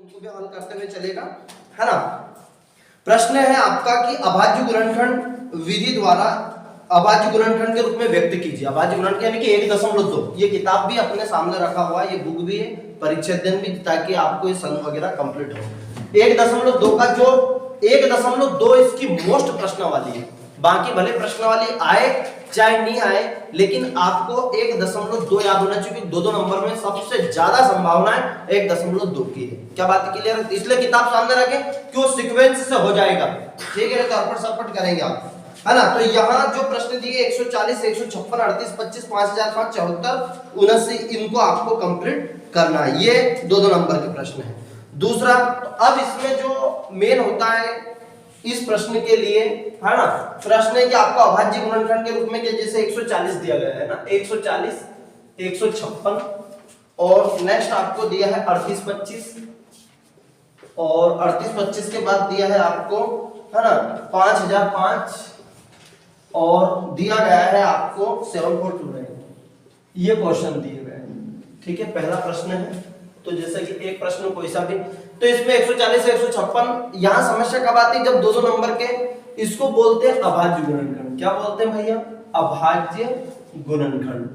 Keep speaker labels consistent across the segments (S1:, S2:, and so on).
S1: उनको भी हल करते हुए चलेगा, है ना। प्रश्न है आपका कि अभाज्य गुणनखंड विधि द्वारा अभाज्य गुणनखंड के रूप में व्यक्त कीजिए। अभाज्य गुणनखंड यानी कि 1.2। ये किताब भी अपने सामने रखा हुआ है, ये बुक भी है, परिच्छेदन भी, ताकि आपको ये संग वगैरह कंप्लीट हो। 1.2 का जो 1.2 इसकी मोस्ट प्रश्न वाली है। बाकी भले प्रश्न वाली आए चाहे नहीं आए, लेकिन आपको 1.2 याद होना चाहिए। 2 नंबर में सबसे ज्यादा संभावना है 1.2 की है। क्या बात है, क्लियर है? इसलिए किताब सामने रखें, क्यों सीक्वेंस से हो जाएगा, ठीक है, तो अरपट सरपट करेंगे आप, है ना। तो यहाँ जो प्रश्न दिए 140, 156, 38, 25, 5005, 74, 79, इनको आपको कंप्लीट करना है। ये 2 नंबर के प्रश्न है। दूसरा, तो अब इसमें जो मेन होता है इस प्रश्न के लिए, है ना, प्रश्न है कि आपको अभाज्य गुणनखंड के रूप में, कि जैसे 140 दिया गया है ना, 140, 156, और नेक्स्ट आपको दिया है 38, 25, और 38, 25 के बाद दिया है आपको, है ना, 5005, और दिया गया है आपको 7429। ये क्वेश्चन दिए गए हैं, ठीक है। पहला प्रश्न है, तो जैसे कि एक प्रश्न कोई सा भी, तो इसमें 140 से 156, यहां समस्या कब आती है, जब 2 नंबर के, इसको बोलते हैं अभाज्य गुणनखंड। क्या बोलते हैं भैया? अभाज्य गुणनखंड।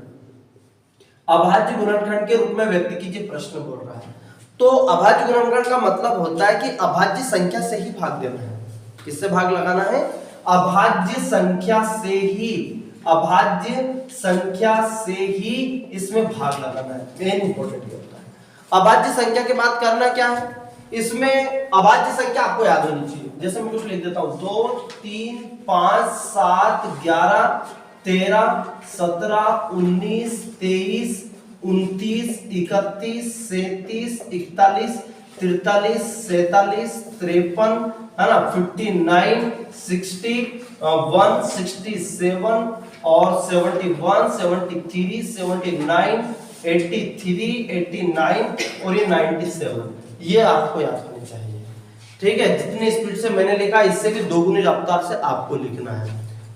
S1: अभाज्य गुणनखंड के रूप में व्यक्त कीजिए, प्रश्न बोल रहा है। तो अभाज्य गुणनखंड का मतलब होता है कि अभाज्य संख्या से ही भाग देना है। किससे भाग लगाना है? अभाज्य संख्या से ही, अभाज्य संख्या से ही इसमें भाग लगाना है। मेन इंपॉर्टेंट ये होता है। अभाज्य संख्या की बात करना क्या है, इसमें अभाज्य संख्या आपको याद होनी चाहिए। जैसे मैं कुछ लिख देता हूं, 2, 3, 5, 7, 11, 13, 17, 19, 23, 29, 31, 37, 41, 43, 47, 53, है ना, 59, 60, 167, और 71, 73, 79, 83, 89, और ये 97, ये आपको याद होनी चाहिए, ठीक है। जितनी स्पीड से मैंने लिखा, इससे भी दोगुनी रफ्तार से आपको लिखना है।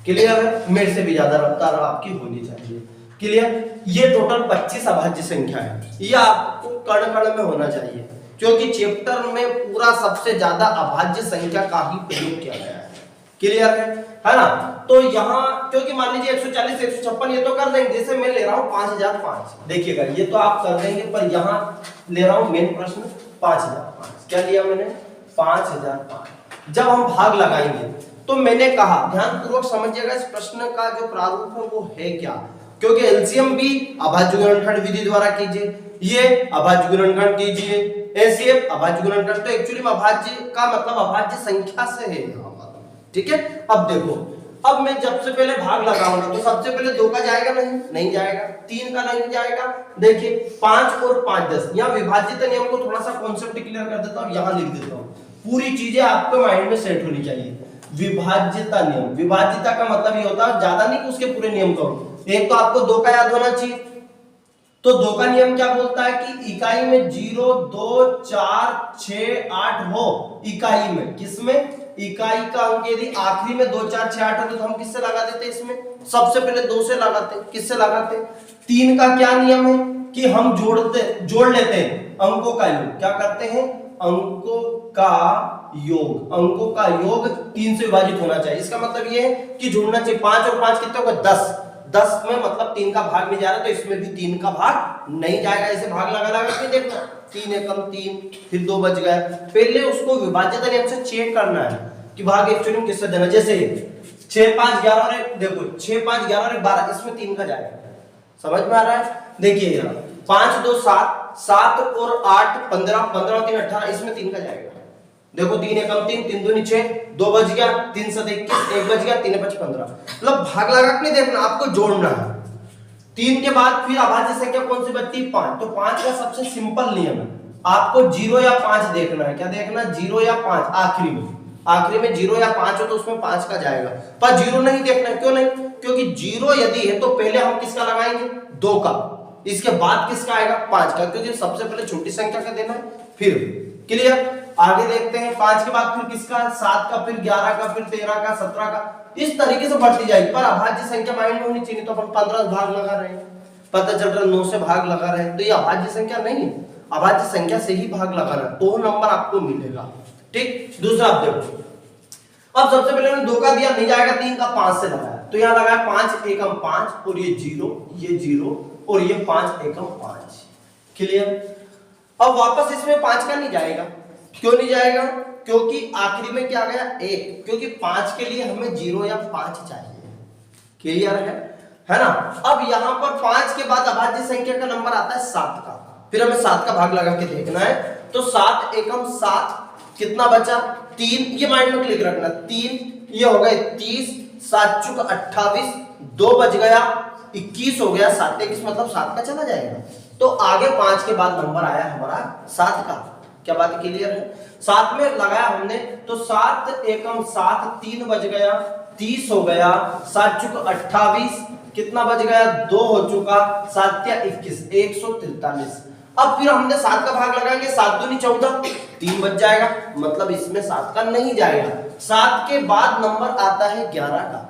S1: क्लियर है? मेरे से भी ज्यादा रफ्तार आपकी होनी चाहिए। क्लियर? ये टोटल 25 अभाज्य संख्या है। ये आपको कण कण में होना चाहिए, क्योंकि चैप्टर में पूरा सबसे ज्यादा अभाज्य संख्या का ही प्रयोग किया गया है। क्लियर है ना। तो यहाँ क्योंकि मान लीजिए 140, 156 ये तो कर देंगे, जैसे मैं ले रहा हूँ 5005, देखिएगा ये तो आप कर देंगे, पर यहाँ ले रहा हूँ मेन प्रश्न 5005। क्या लिया मैंने? 5005। जब हम भाग लगाएंगे, तो मैंने कहा ध्यान पूर्वक समझिएगा, इस प्रश्न का जो प्रारूप है वो है क्या, क्योंकि एलसीएम भी अभाज्य गुणनखंड विधि द्वारा कीजिए, ये अभाज्य गुणनखंड कीजिए, एसीएफ अभाज्य गुणनखंड। तो एक्चुअली में अभाज्य का मतलब अभाज्य संख्या से है यहाँ पर, ठीक है। अब देखो, अब मैं जब से पहले भाग लगाऊंगा, तो सबसे पहले 2 का जाएगा, नहीं जाएगा, 3 का नहीं जाएगा। देखिए 5 और 5 10, यहाँ विभाजित नियम को थोड़ा सा कॉन्सेप्ट क्लियर कर देता हूँ, यहाँ लिख देता हूँ, पूरी चीजें आपके माइंड में सेट होनी चाहिए। विभाज्यता नियम, विभाज्यता का मतलब ये होता है ज्यादा नहीं कि उसके पूरे नियम करो। एक तो आपको 2 का याद होना चाहिए, तो 2 का नियम क्या बोलता है कि इकाई में 0, 2, 4, 6, 8 हो, इकाई में, किसमें? इकाई का अंक यदि आखिरी में 2, 4, 6, 8 हो, तो हम किससे लगा देते हैं? इसमें सबसे पहले 2 से लगाते। किससे लगाते? 3 का क्या नियम है कि हम जोड़ लेते हैं अंकों का योग। क्या करते हैं? अंकों का योग। अंकों का योग 3 से विभाजित होना चाहिए। इसका मतलब ये है कि जोड़ना चाहिए। 5 और 5 कितने होगा? 10। 10 में मतलब 3 का भाग नहीं जा रहा, तो इसमें भी 3 का भाग नहीं जाएगा। ऐसे भाग लगा के देखना, 3 एकम 3, फिर 2 बच गया। पहले उसको विभाज्यता नियम से चेक करना है कि भाग एक्चुअली किससे देना। जैसे 6, 5, 11 और 1, देखो 6, 5, 11 और 1, 12, इसमें 3 का जाएगा। समझ में आ रहा है? देखिए यहाँ 5, 2, 7, 7 और 8, 15, 15 और 3, 18, इसमें 3 का जाएगा। देखो 3 एकम 3, 3 दूनी 6, 2 बच गया, 3 7 21, 1 बच गया, 3 5 15। मतलब भाग लगा के नहीं देखना, आपको जोड़ना है। 3 के बाद फिर अभाज्य संख्या कौन सी बचती? 5। तो 5 का सबसे सिंपल नियम है, आपको 0 या 5 देखना है। क्या देखना? 0 या 5। आखिरी में 0 या 5 हो तो उसमें 5 का जाएगा, पर 0 नहीं देखना। क्यों नहीं? क्योंकि 0 यदि है तो पहले हम किसका लगाएंगे? 2 का, इसके बाद किसका आएगा? 5 का, क्योंकि सबसे पहले छोटी संख्या का देना है। फिर क्लियर? आगे देखते हैं, 5 के बाद फिर किसका? 7 का, फिर 11 का, फिर 13 का, 17 का, इस तरीके से बढ़ती जाएगी। पर अभाज्य संख्या माइंड में होनी चाहिए। तो अपन 15 भाग लगा रहे हैं, पता चल रहा है 9 से भाग लगा रहे हैं, तो ये अभाज्य संख्या नहीं है। अभाज्य संख्या से ही भाग लगाना, तो नंबर आपको मिलेगा। ठीक, दूसरा आप देखो, अब सबसे पहले मैंने 2 का दिया, नहीं जाएगा, 3 का 5 से लगाया, तो यहाँ लगाया 5 एकम 5 और ये 0, ये 0 और ये 5 एकम 5। क्लियर। अब वापस इसमें 5 का नहीं जाएगा, क्यों नहीं जाएगा? क्योंकि आखिरी में क्या गया 1, क्योंकि 5 के लिए हमें 0 या 5 चाहिए। क्लियर है ना। अब यहाँ पर 5 के बाद अभाज्य संख्या का नंबर आता है 7 का, फिर हमें 7 का भाग लगा के देखना है, तो 7 एकम 7 कितना बचा 3, ये माइंड में क्लिक रखना, 3 ये हो गए 30, 7 चुक 28, 2 बच गया 21 हो गया, 7 21 मतलब 7 का चला जाएगा। तो आगे 5 के बाद नंबर आया हमारा 7 का। क्या बात क्लियर है? 7 में लगाया हमने, तो 7 एकम 7 3 बच गया 30 हो गया, 7 चुक 28 कितना बच गया 2 हो चुका, 7 या 21 143। अब फिर हमने 7 का भाग लगाएंगे, 7 दूनी 14 3 बच जाएगा, मतलब इसमें 7 का नहीं जाएगा। 7 के बाद नंबर आता है 11 का।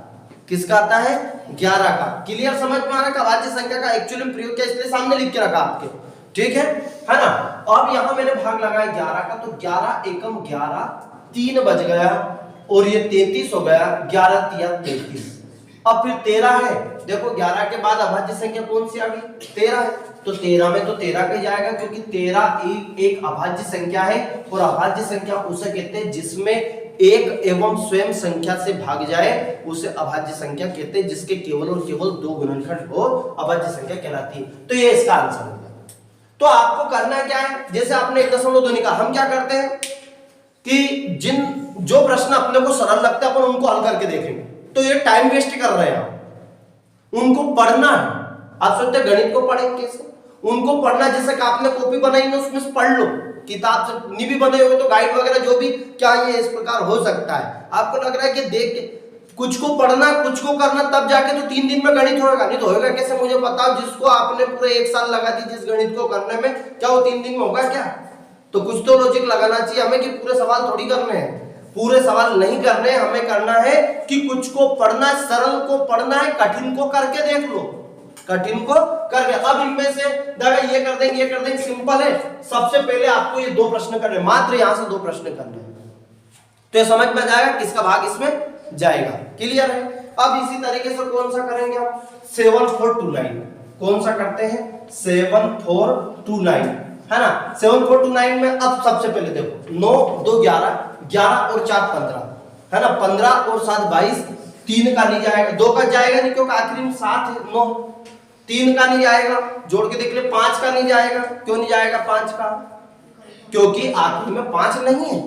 S1: किसका आता है? 11 का। क्लियर, समझ में आ रहा है? अभाज्य संख्या का एक्चुअली में प्रयोग किया, इसलिए सामने लिख के रखा आपके। ठीक है ना। अब यहां मैंने भाग लगाया 11 का, तो 11 एकम 11 3 बच गया और ये 33 हो गया, 11 तिया 33। अब फिर 13 है, देखो 11 के बाद अभाज्य संख्या कौन सी आ गई 13 है, तो 13 में तो 13 का जाएगा, क्योंकि 13 एक अभाज्य संख्या है, और अभाज्य संख्या उसे कहते हैं जिसमें एक एवं स्वयं संख्या से भाग जाए, उसे अभाज्य संख्या कहते हैं, जिसके केवल और केवल 2 गुणनखंड हो, अभाज्य संख्या कहलाती है। तो ये इसका आंसर हो गया। तो आपको करना क्या है, जैसे आपने 1.2 निकाला, हम क्या करते हैं कि जो प्रश्न अपने को सरल लगता है अपन उनको हल करके देखेंगे, तो ये टाइम वेस्ट कर रहे हैं आप, उनको पढ़ना है। आप सोचते गणित को पढ़ेंगे कैसे? उनको पढ़ना, जैसे कि आपने कॉपी बनाई ना, उसमें से पढ़ लो, किताब से नहीं भी बने हुए तो गाइड वगैरह जो भी, क्या ये इस प्रकार हो सकता है? आपको लग रहा है कि देख के कुछ को पढ़ना कुछ को करना, तब जाके तो 3 दिन में गणित होगा। गणित होगा कैसे मुझे बताओ, जिसको आपने पूरे 1 साल लगा दी जिस गणित को करने में, क्या वो 3 दिन में होगा क्या? तो कुछ तो लॉजिक लगाना चाहिए हमें कि पूरे सवाल थोड़ी करने हैं, पूरे सवाल नहीं करने, हमें करना है कि कुछ को पढ़ना, सरल को पढ़ना है, कठिन को करके देख लो, कठिन को करके। अब इनमें से ये कर देंगे, ये कर देंगे, सिंपल है। सबसे पहले आपको ये 2 प्रश्न करने, मात्र यहां से 2 प्रश्न करने, तो ये समझ में जाएगा किसका भाग इसमें जाएगा। क्लियर है। अब इसी तरीके से कौन सा करेंगे आप, 7429 कौन सा करते हैं, 7429 है ना। 7429 में अब सबसे पहले देखो 9 2 11 11 और 4 15 है ना, 15 और 7 22, 3 का नहीं जाएगा, 2 का जाएगा नहीं क्योंकि आखिरी में 7 है, 9 3 का नहीं जाएगा, जोड़ के देख ले, 5 का नहीं जाएगा, क्यों नहीं जाएगा 5 का, क्योंकि आखिरी में 5 नहीं है।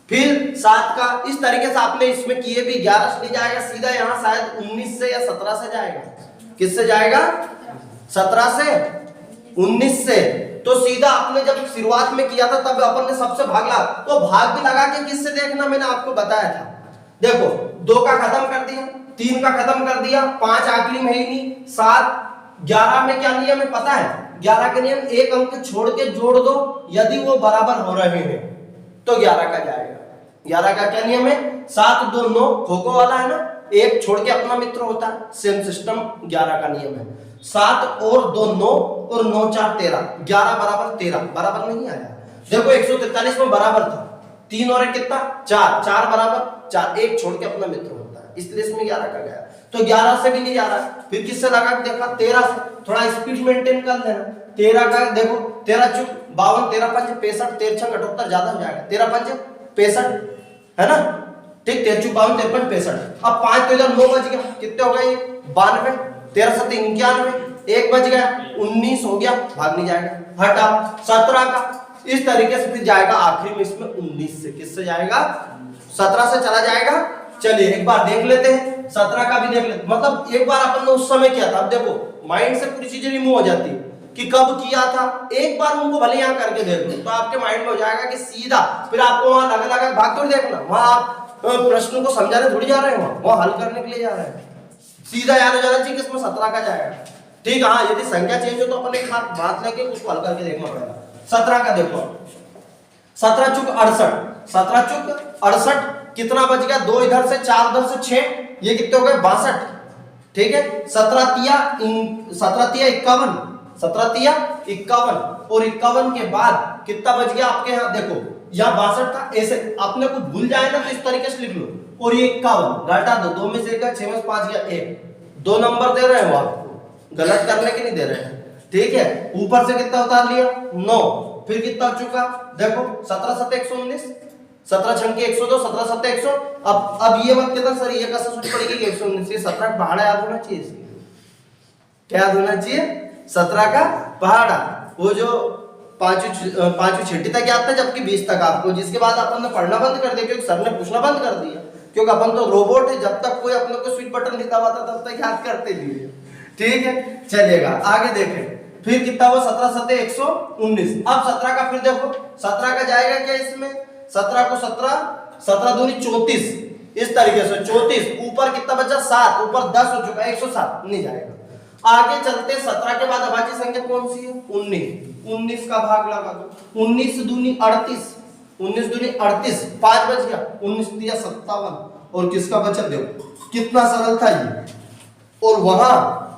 S1: फिर 7 का, इस तरीके से आपने इसमें किए भी, 11 से नहीं जाएगा, सीधा यहाँ शायद 19 से या 17 से जाएगा, किससे जाएगा 17 से 19 से, तो सीधा आपने जब शुरुआत में किया था तब अपन ने सबसे भाग लगा, तो भाग भी लगा के किससे देखना मैंने आपको बताया था। देखो 2 का खत्म कर दिया, 3 का खत्म कर दिया, 5 आखिरी में ही नहीं, 7 11 में क्या नियम है पता है, 11 के नियम, एक अंक छोड़ के जोड़ दो, यदि वो बराबर हो रहे हैं तो 11 का जाएगा। 11 का क्या नियम है, 7 2 9 खो-खो वाला है ना, एक छोड़ के अपना मित्र होता है, सेम सिस्टम 11 का नियम है। 7 और 2 9 और 9 4 13, 11 बराबर 13, बराबर नहीं आया। देखो 143 में बराबर था, 3 और 1 कितना 4, 4 बराबर 4, एक छोड़ के अपना मित्र होता है, इसलिए इसमें 11 का गया। तो 11 से भी नहीं जा रहा, फिर किससे लगा के देखा 13 से, थोड़ा स्पीड मेंटेन कर लेना। 13 का देखो, 13 चुक 52, 13 5 65, 13 6 78 ज्यादा हो जाएगा, 13 5 65 है ना, ठीक, 13 चुक 52 53 65। अब 5 तो इधर 9 बच गया, कितने हो गए 92, 13 7 91, 1 बच गया 19 हो गया, भाग नहीं जाएगा, हटा 17 का, इस तरीके से फिर जाएगा आखिरी में इसमें 19 से, किससे जाएगा 17 से चला जाएगा। चलिए एक बार देख लेते हैं, 17 का भी देख लेते, मतलब एक बार अपन ने उस समय किया था, अब देखो माइंड से पूरी चीजें रिमूव हो जाती है कि कब किया था, एक बार उनको भले यहाँ करके देख लो तो आपके माइंड में हो जाएगा कि सीधा, फिर आपको वहां लगा लगा भाग थोड़ी देखना, वहां आप प्रश्न को समझाने थोड़ी जा रहे हैं, वहां हल करने के लिए जा रहे हैं, सीधा याद हो जाना चाहिए कि इसमें 17 का जाएगा। ठीक, हाँ यदि संख्या चेंज हो तो अपन एक बात लेके उसको हल करके देखना पड़ेगा। 17 का देखो, 17 चुक 68, 17 चुक 68 कितना बच गया, 2 इधर से 4 उधर से 6, ये कितने हो गए 62, ठीक है। 17 तिया 51, 17 तिया 51, और 51 के बाद कितना बच गया आपके यहाँ, देखो यहाँ 62 था, ऐसे अपने को भूल जाए ना तो इस तरीके से लिख लो, और ये 51 घटा दो, 2 में से 1 6 में 5 गया 1, 2 नंबर दे रहे हैं वो आपको, गलत करने के नहीं दे रहे हैं, ठीक है। ऊपर से कितना उतार लिया 9, फिर कितना हो चुका देखो 17 7 119, 17 छंके 102, 17 7 100। अब ये मत कहना सर ये कैसे सूझ पड़ेगी कि 119, ये 17 पहाड़ा याद होना चाहिए इसलिए, क्या याद होना चाहिए 17 का पहाड़ा, वो जो पांचवी छठी तक याद था जबकि 20 तक आपको, जिसके बाद अपन ने पढ़ना बंद कर दिया क्योंकि सर ने पूछना बंद कर दिया, क्योंकि अपन तो रोबोट है, जब तक कोई अपने को स्विच बटन नहीं दबाता तब तक याद करते नहीं, ठीक है। चलेगा आगे देखें, फिर कितना हुआ 17 7 119, अब 17 का फिर देखो 17 का जाएगा क्या इसमें, 17 को 17 दूनी 34, इस तरीके से 34, ऊपर कितना बचा 7, ऊपर 10 हो चुका 107 नहीं जाएगा। आगे चलते 17 के बाद अभाज्य संख्या कौन सी है 19 का भाग लगा दो, 19 दूनी 38, 19 दूनी 38, 5 बच गया, 19 दिया 57, और किसका बचा देखो कितना सरल था ये, और वहां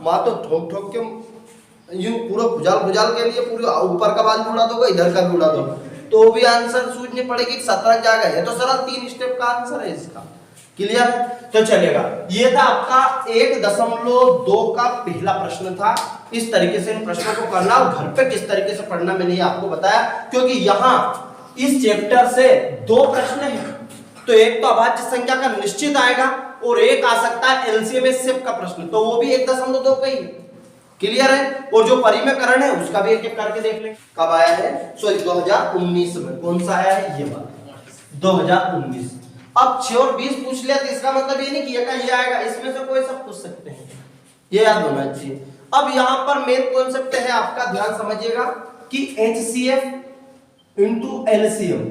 S1: मां तो ठोक ठोक के यूं पूरा भुजाल के लिए पूरे ऊपर का बाल भी उड़ा दोगे इधर का भी उड़ा दोगे तो भी आंसर सूझने पड़ेगी 17 जाएगा, ये तो सरल 3 स्टेप का आंसर है इसका, क्लियर है। तो चलेगा, ये था आपका 1.2 का पहला प्रश्न था। इस तरीके से इन प्रश्नों को करना और घर पे किस तरीके से पढ़ना मैंने आपको बताया, क्योंकि यहाँ इस चैप्टर से 2 प्रश्न हैं, तो एक तो अभाज्य संख्या का निश्चित आएगा और एक आ सकता है एलसीएम एचसीएफ का प्रश्न, तो वो भी 1.2 का ही, क्लियर है। और जो परिमेयकरण है उसका भी एक एक करके देख लें, कब आया है, सॉरी 2019 में, कौन सा आया है ये बात 2019। अब 6 और 20 पूछ लिया तो इसका मतलब ये नहीं कि ये आएगा, इसमें से कोई सब पूछ सकते हैं, ये याद होना चाहिए। अब यहाँ पर मेन कॉन्सेप्ट है आपका, ध्यान समझिएगा कि HCF into LCM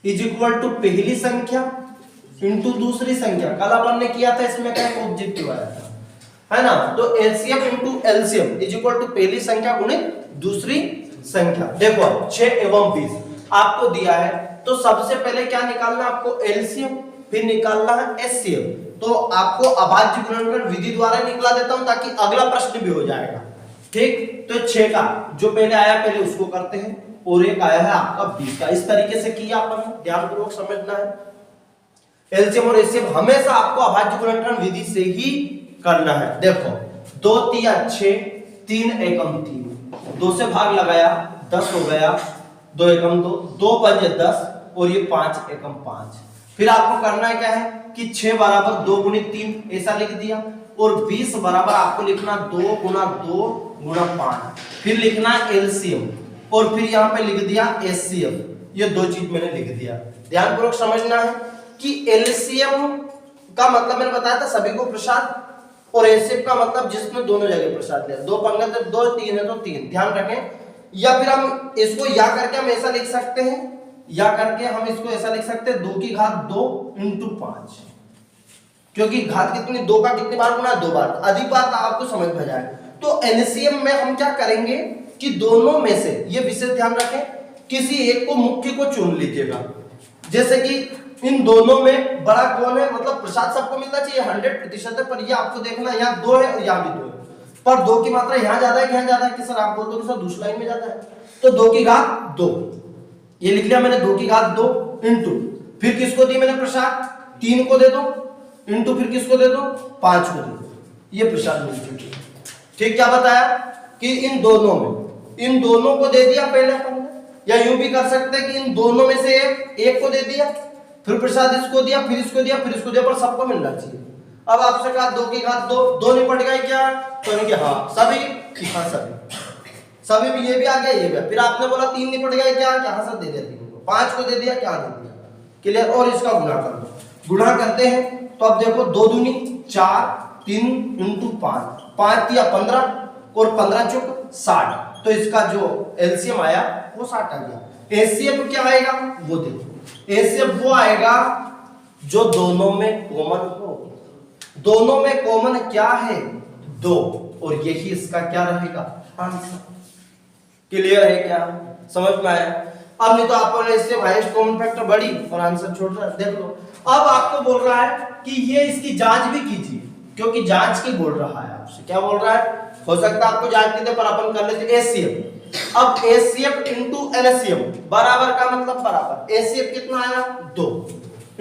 S1: is equal to पहली संख्या इंटू दूसरी संख्या, कल अपन ने किया था, इसमें क्या ऑब्जेक्टिव आया था, है ना। तो LCM into LCM is equal to पहली संख्या गुणित दूसरी संख्या। देखो 6 एवं 20 आपको दिया है, तो सबसे पहले क्या निकालना है आपको LCM, फिर निकालना है HCF। तो आपको अभाज्य गुणनखंड विधि द्वारा निकला देता हूं ताकि अगला प्रश्न भी हो जाएगा, ठीक। तो 6 का जो पहले आया पहले उसको करते हैं, और एक आया है आपका 20 का, इस तरीके से किया अपन, ध्यानपूर्वक समझना है। LCM और HCF हमेशा आपको अभाज्य गुणनखंड विधि से ही करना है। देखो 2 तिया 6, 3 एकम 3, 2 से भाग लगाया 10 हो गया, 2 एकम 2, 2 पंजे 10, और ये 5 एकम 5। फिर आपको करना है क्या है कि 6 बराबर 2 गुणित 3 ऐसा लिख दिया, और 20 बराबर आपको लिखना 2 गुणा 2 गुणा 5, फिर लिखना LCM, और फिर यहाँ पे लिख दिया HCF। ये 2 चीज मैंने लिख दिया, ध्यानपूर्वक समझना है कि LCM का मतलब मैंने बताया था सभी को प्रसाद, और HCF का मतलब जिसमें दोनों जगह प्रसाद लिया, 2 पंगे तो 2, 3 है तो 3, ध्यान रखें। या फिर हम इसको या करके हम ऐसा लिख सकते हैं, या करके हम इसको ऐसा लिख सकते हैं 2 की घात 2 इंटू 5, क्योंकि घात कितनी 2 का कितनी बार गुना 2 बार, अधिक बार आपको समझ में जाए। तो LCM में हम क्या करेंगे कि दोनों में से, ये विशेष ध्यान रखें, किसी एक को मुख्य को चुन लीजिएगा, जैसे कि इन दोनों में बड़ा कौन है, मतलब प्रसाद सबको मिलना चाहिए 100% है, पर ये आपको देखना यहाँ 2 है और यहाँ भी 2 है, पर 2 की मात्रा यहाँ ज्यादा है, यहाँ ज्यादा है कि सर आप बोल दो कि सर दूसरी लाइन में ज्यादा है, तो 2 की घात 2 ये लिख लिया मैंने, 2 की घात 2 इंटू, फिर किसको दी मैंने प्रसाद 3 को दे दो, इंटू फिर किसको दे दो 5 को दे दो, ये प्रसाद मिल चुकी है, ठीक। क्या बताया कि इन दोनों को दे दिया पहले अपन ने, या यूं भी कर सकते हैं कि इन दोनों में से एक को दे दिया, फिर प्रसाद इसको दिया, फिर इसको दिया, फिर इसको दिया, पर सबको मिलना चाहिए। अब आपसे कहा 2 की घात 2 निपट गए क्या, तो नहीं कि हाँ सभी, हाँ सभी में ये भी आ गया ये भी, फिर आपने बोला 3 निपट गए क्या, हाँ सर दे दिया 3 को, 5 को दे दिया क्या दे दिया, क्लियर। और इसका गुणा कर दो, गुणा करते हैं तो अब देखो 2 दूनी 4, 3 इंटू 5, 5 दिया 15 और 15 चुक 60, तो इसका जो LCM आया वो 60 आ गया। HCF क्या आएगा वो देखो, HCF वो आएगा जो दोनों में कॉमन हो, दोनों में कॉमन क्या है 2, और यही इसका क्या रहेगा आंसर, क्लियर है क्या, समझ में आया। अब नहीं तो आप इससे हाईएस्ट कॉमन फैक्टर बड़ी और आंसर छोटा, देख लो। अब आपको बोल रहा है कि ये इसकी जांच भी कीजिए, क्योंकि जांच की बोल रहा है आपसे, क्या बोल रहा है, हो सकता है आपको जांच नहीं दे पर अपन कर लेते HCF। अब एचसीएफ इंटू एलसीएम बराबर का मतलब बराबर, एचसीएफ कितना आया 2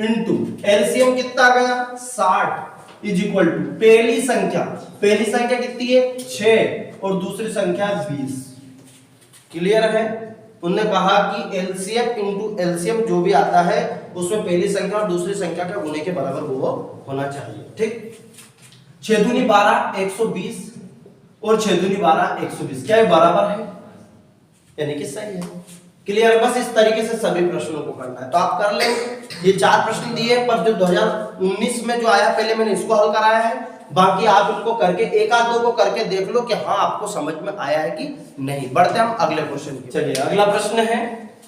S1: इंटू एलसीएम कितना आ गया 60 इज इक्वल टू पहली संख्या कितनी है 6 और दूसरी संख्या 20। क्लियर है? उन्होंने कहा कि एलसीएफ इंटू एलसीएम जो भी आता है उसमें पहली संख्या और दूसरी संख्या के गुणे के बराबर वो होना चाहिए। ठीक, 6 दूनी 12 120 और 6 दूनी 12 120 क्या है बराबर है, यानी कि सही है। क्लियर? बस इस तरीके से सभी प्रश्नों को करना है, तो आप कर लेंगे। ये 4 प्रश्न दिए, पर जो 2019 में जो आया पहले मैंने इसको हल कराया है, बाकी आप इनको करके एक आध दो को करके देख लो कि हाँ आपको समझ में आया है कि नहीं। बढ़ते हम अगले क्वेश्चन की। चलिए अगला प्रश्न है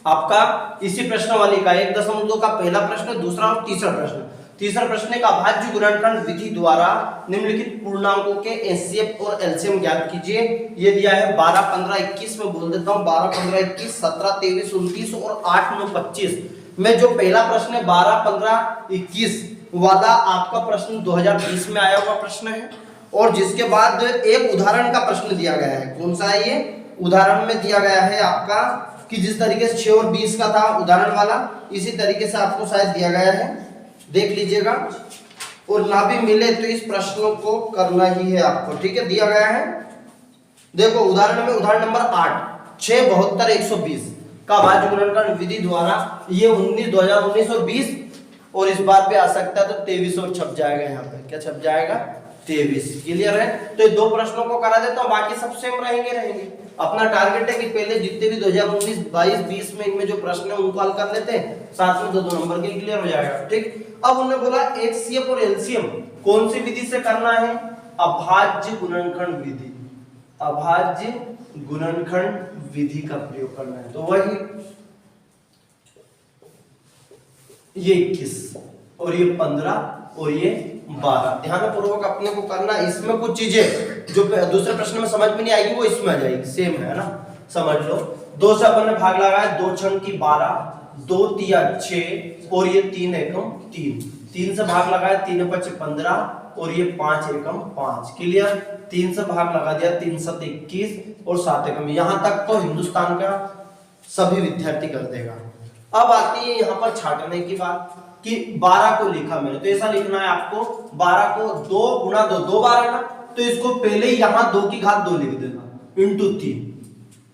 S1: आपका इसी प्रश्न वाली का 1.2 का पहला प्रश्न, दूसरा और तीसरा प्रश्न। तीसरा प्रश्न का अभाज्य गुणनखंड विधि द्वारा निम्नलिखित पूर्णांकों के एचसीएफ और एलसीएम ज्ञात कीजिए। ये दिया है 12 15 21 में बोल देता हूँ 12 15 21 17 23 29 और 8 9 25 में जो पहला प्रश्न है 12 15 21 वाला आपका प्रश्न 2020 में आया हुआ प्रश्न है, और जिसके बाद एक उदाहरण का प्रश्न दिया गया है। कौन सा है ये? उदाहरण में दिया गया है आपका कि जिस तरीके से 6 और 20 का था उदाहरण वाला, इसी तरीके से आपको शायद दिया गया है, देख लीजिएगा। और ना भी मिले तो इस प्रश्न को करना ही है आपको। ठीक है, दिया गया है, देखो उदाहरण में उदाहरण नंबर 8 6 72 120 का अभाज्य गुणनखंड विधि द्वारा ये 2019 और 20 और इस बार पे आ सकता है तो 23 और छप जाएगा। यहाँ पे क्या छप जाएगा 23। क्लियर है? तो ये 2 प्रश्नों को करा देता हूँ, बाकी सब सेम रहेंगे। अपना टारगेट है कि पहले जितने भी 2019 22 20 में इनमें जो प्रश्न है उनको हल कर लेते हैं, साथ में 2 नंबर के क्लियर हो जाएगा। ठीक, अब उन्होंने बोला एचसीएफ और एलसीएम कौन सी विधि से करना है? अभाज्य गुणनखंड विधि, अभाज्य गुणनखंड विधि का प्रयोग करना है। तो वही ये 21 और ये 15 और ये 12 ध्यानपूर्वक अपने को करना। इसमें कुछ चीजें जो दूसरे प्रश्न में समझ में नहीं आएगी वो इसमें आ जाएगी, सेम है ना, समझ लो। 2 से अपन ने भाग लगाया, 2 छंग की 12, 2 तिया 6 और ये 3 एकम 3, 3 से भाग लगाया 3 5 15 और ये 5 एकम 5। क्लियर? 3 से भाग लगा दिया, 3 7 21 और 7 एकम। यहां तक तो हिंदुस्तान का सभी विद्यार्थी कर देगा। अब आती है यहाँ पर छाटने की बात कि 12 को लिखा मैंने, तो ऐसा लिखना है आपको 12 को 2 गुणा 2 2 बार है ना, तो इसको पहले यहाँ 2 की घात 2 लिख देना इंटू 3।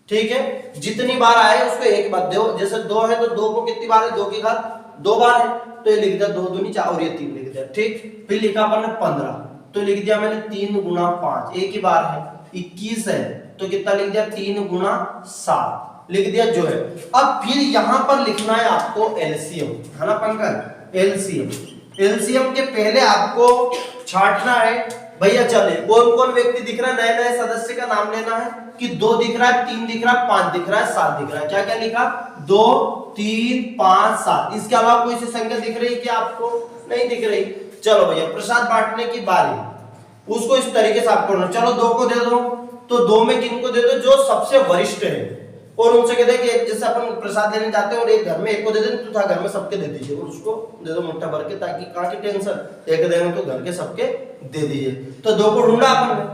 S1: ठीक है, जितनी बार आए उसको एक बार दो, जैसे 2 है तो 2 को कितनी बार है 2 की घात 2 बार है, तो ये लिख दिया 2 दूनी 4 और ये 3 लिख दिया। ठीक, फिर लिखा अपन ने 15, तो लिख दिया मैंने 3 गुणा 5, एक ही बार है। 21 है तो कितना लिख दिया 3 गुणा 7 लिख दिया जो है। अब फिर यहां पर लिखना है आपको एलसीएम, है ना पंकज? एलसीएम के पहले आपको छाटना है भैया। चले कौन कौन व्यक्ति दिख रहा है, नए नए सदस्य का नाम लेना है कि 2 दिख रहा है, 3 दिख रहा है, 5 दिख रहा है, 7 दिख रहा है। क्या क्या लिखा? 2 3 5 7। इसके अलावा कोई सी संख्या दिख रही है क्या आपको? नहीं दिख रही। चलो भैया प्रसाद बांटने की बारी, उसको इस तरीके से आपको करना। चलो 2 को दे दो, तो 2 में किनको दे दो? जो सबसे वरिष्ठ है, और उनसे कहते हैं कि जैसे अपन प्रसाद लेने जाते हैं और एक घर में एक को दे दें तो था घर में सबके दे दीजिए, और उसको दे दो मुट्ठा भर के, ताकि कहाँ की टेंशन, एक देंगे तो घर के सबके दे दीजिए। तो 2 को ढूंढा अपन ने,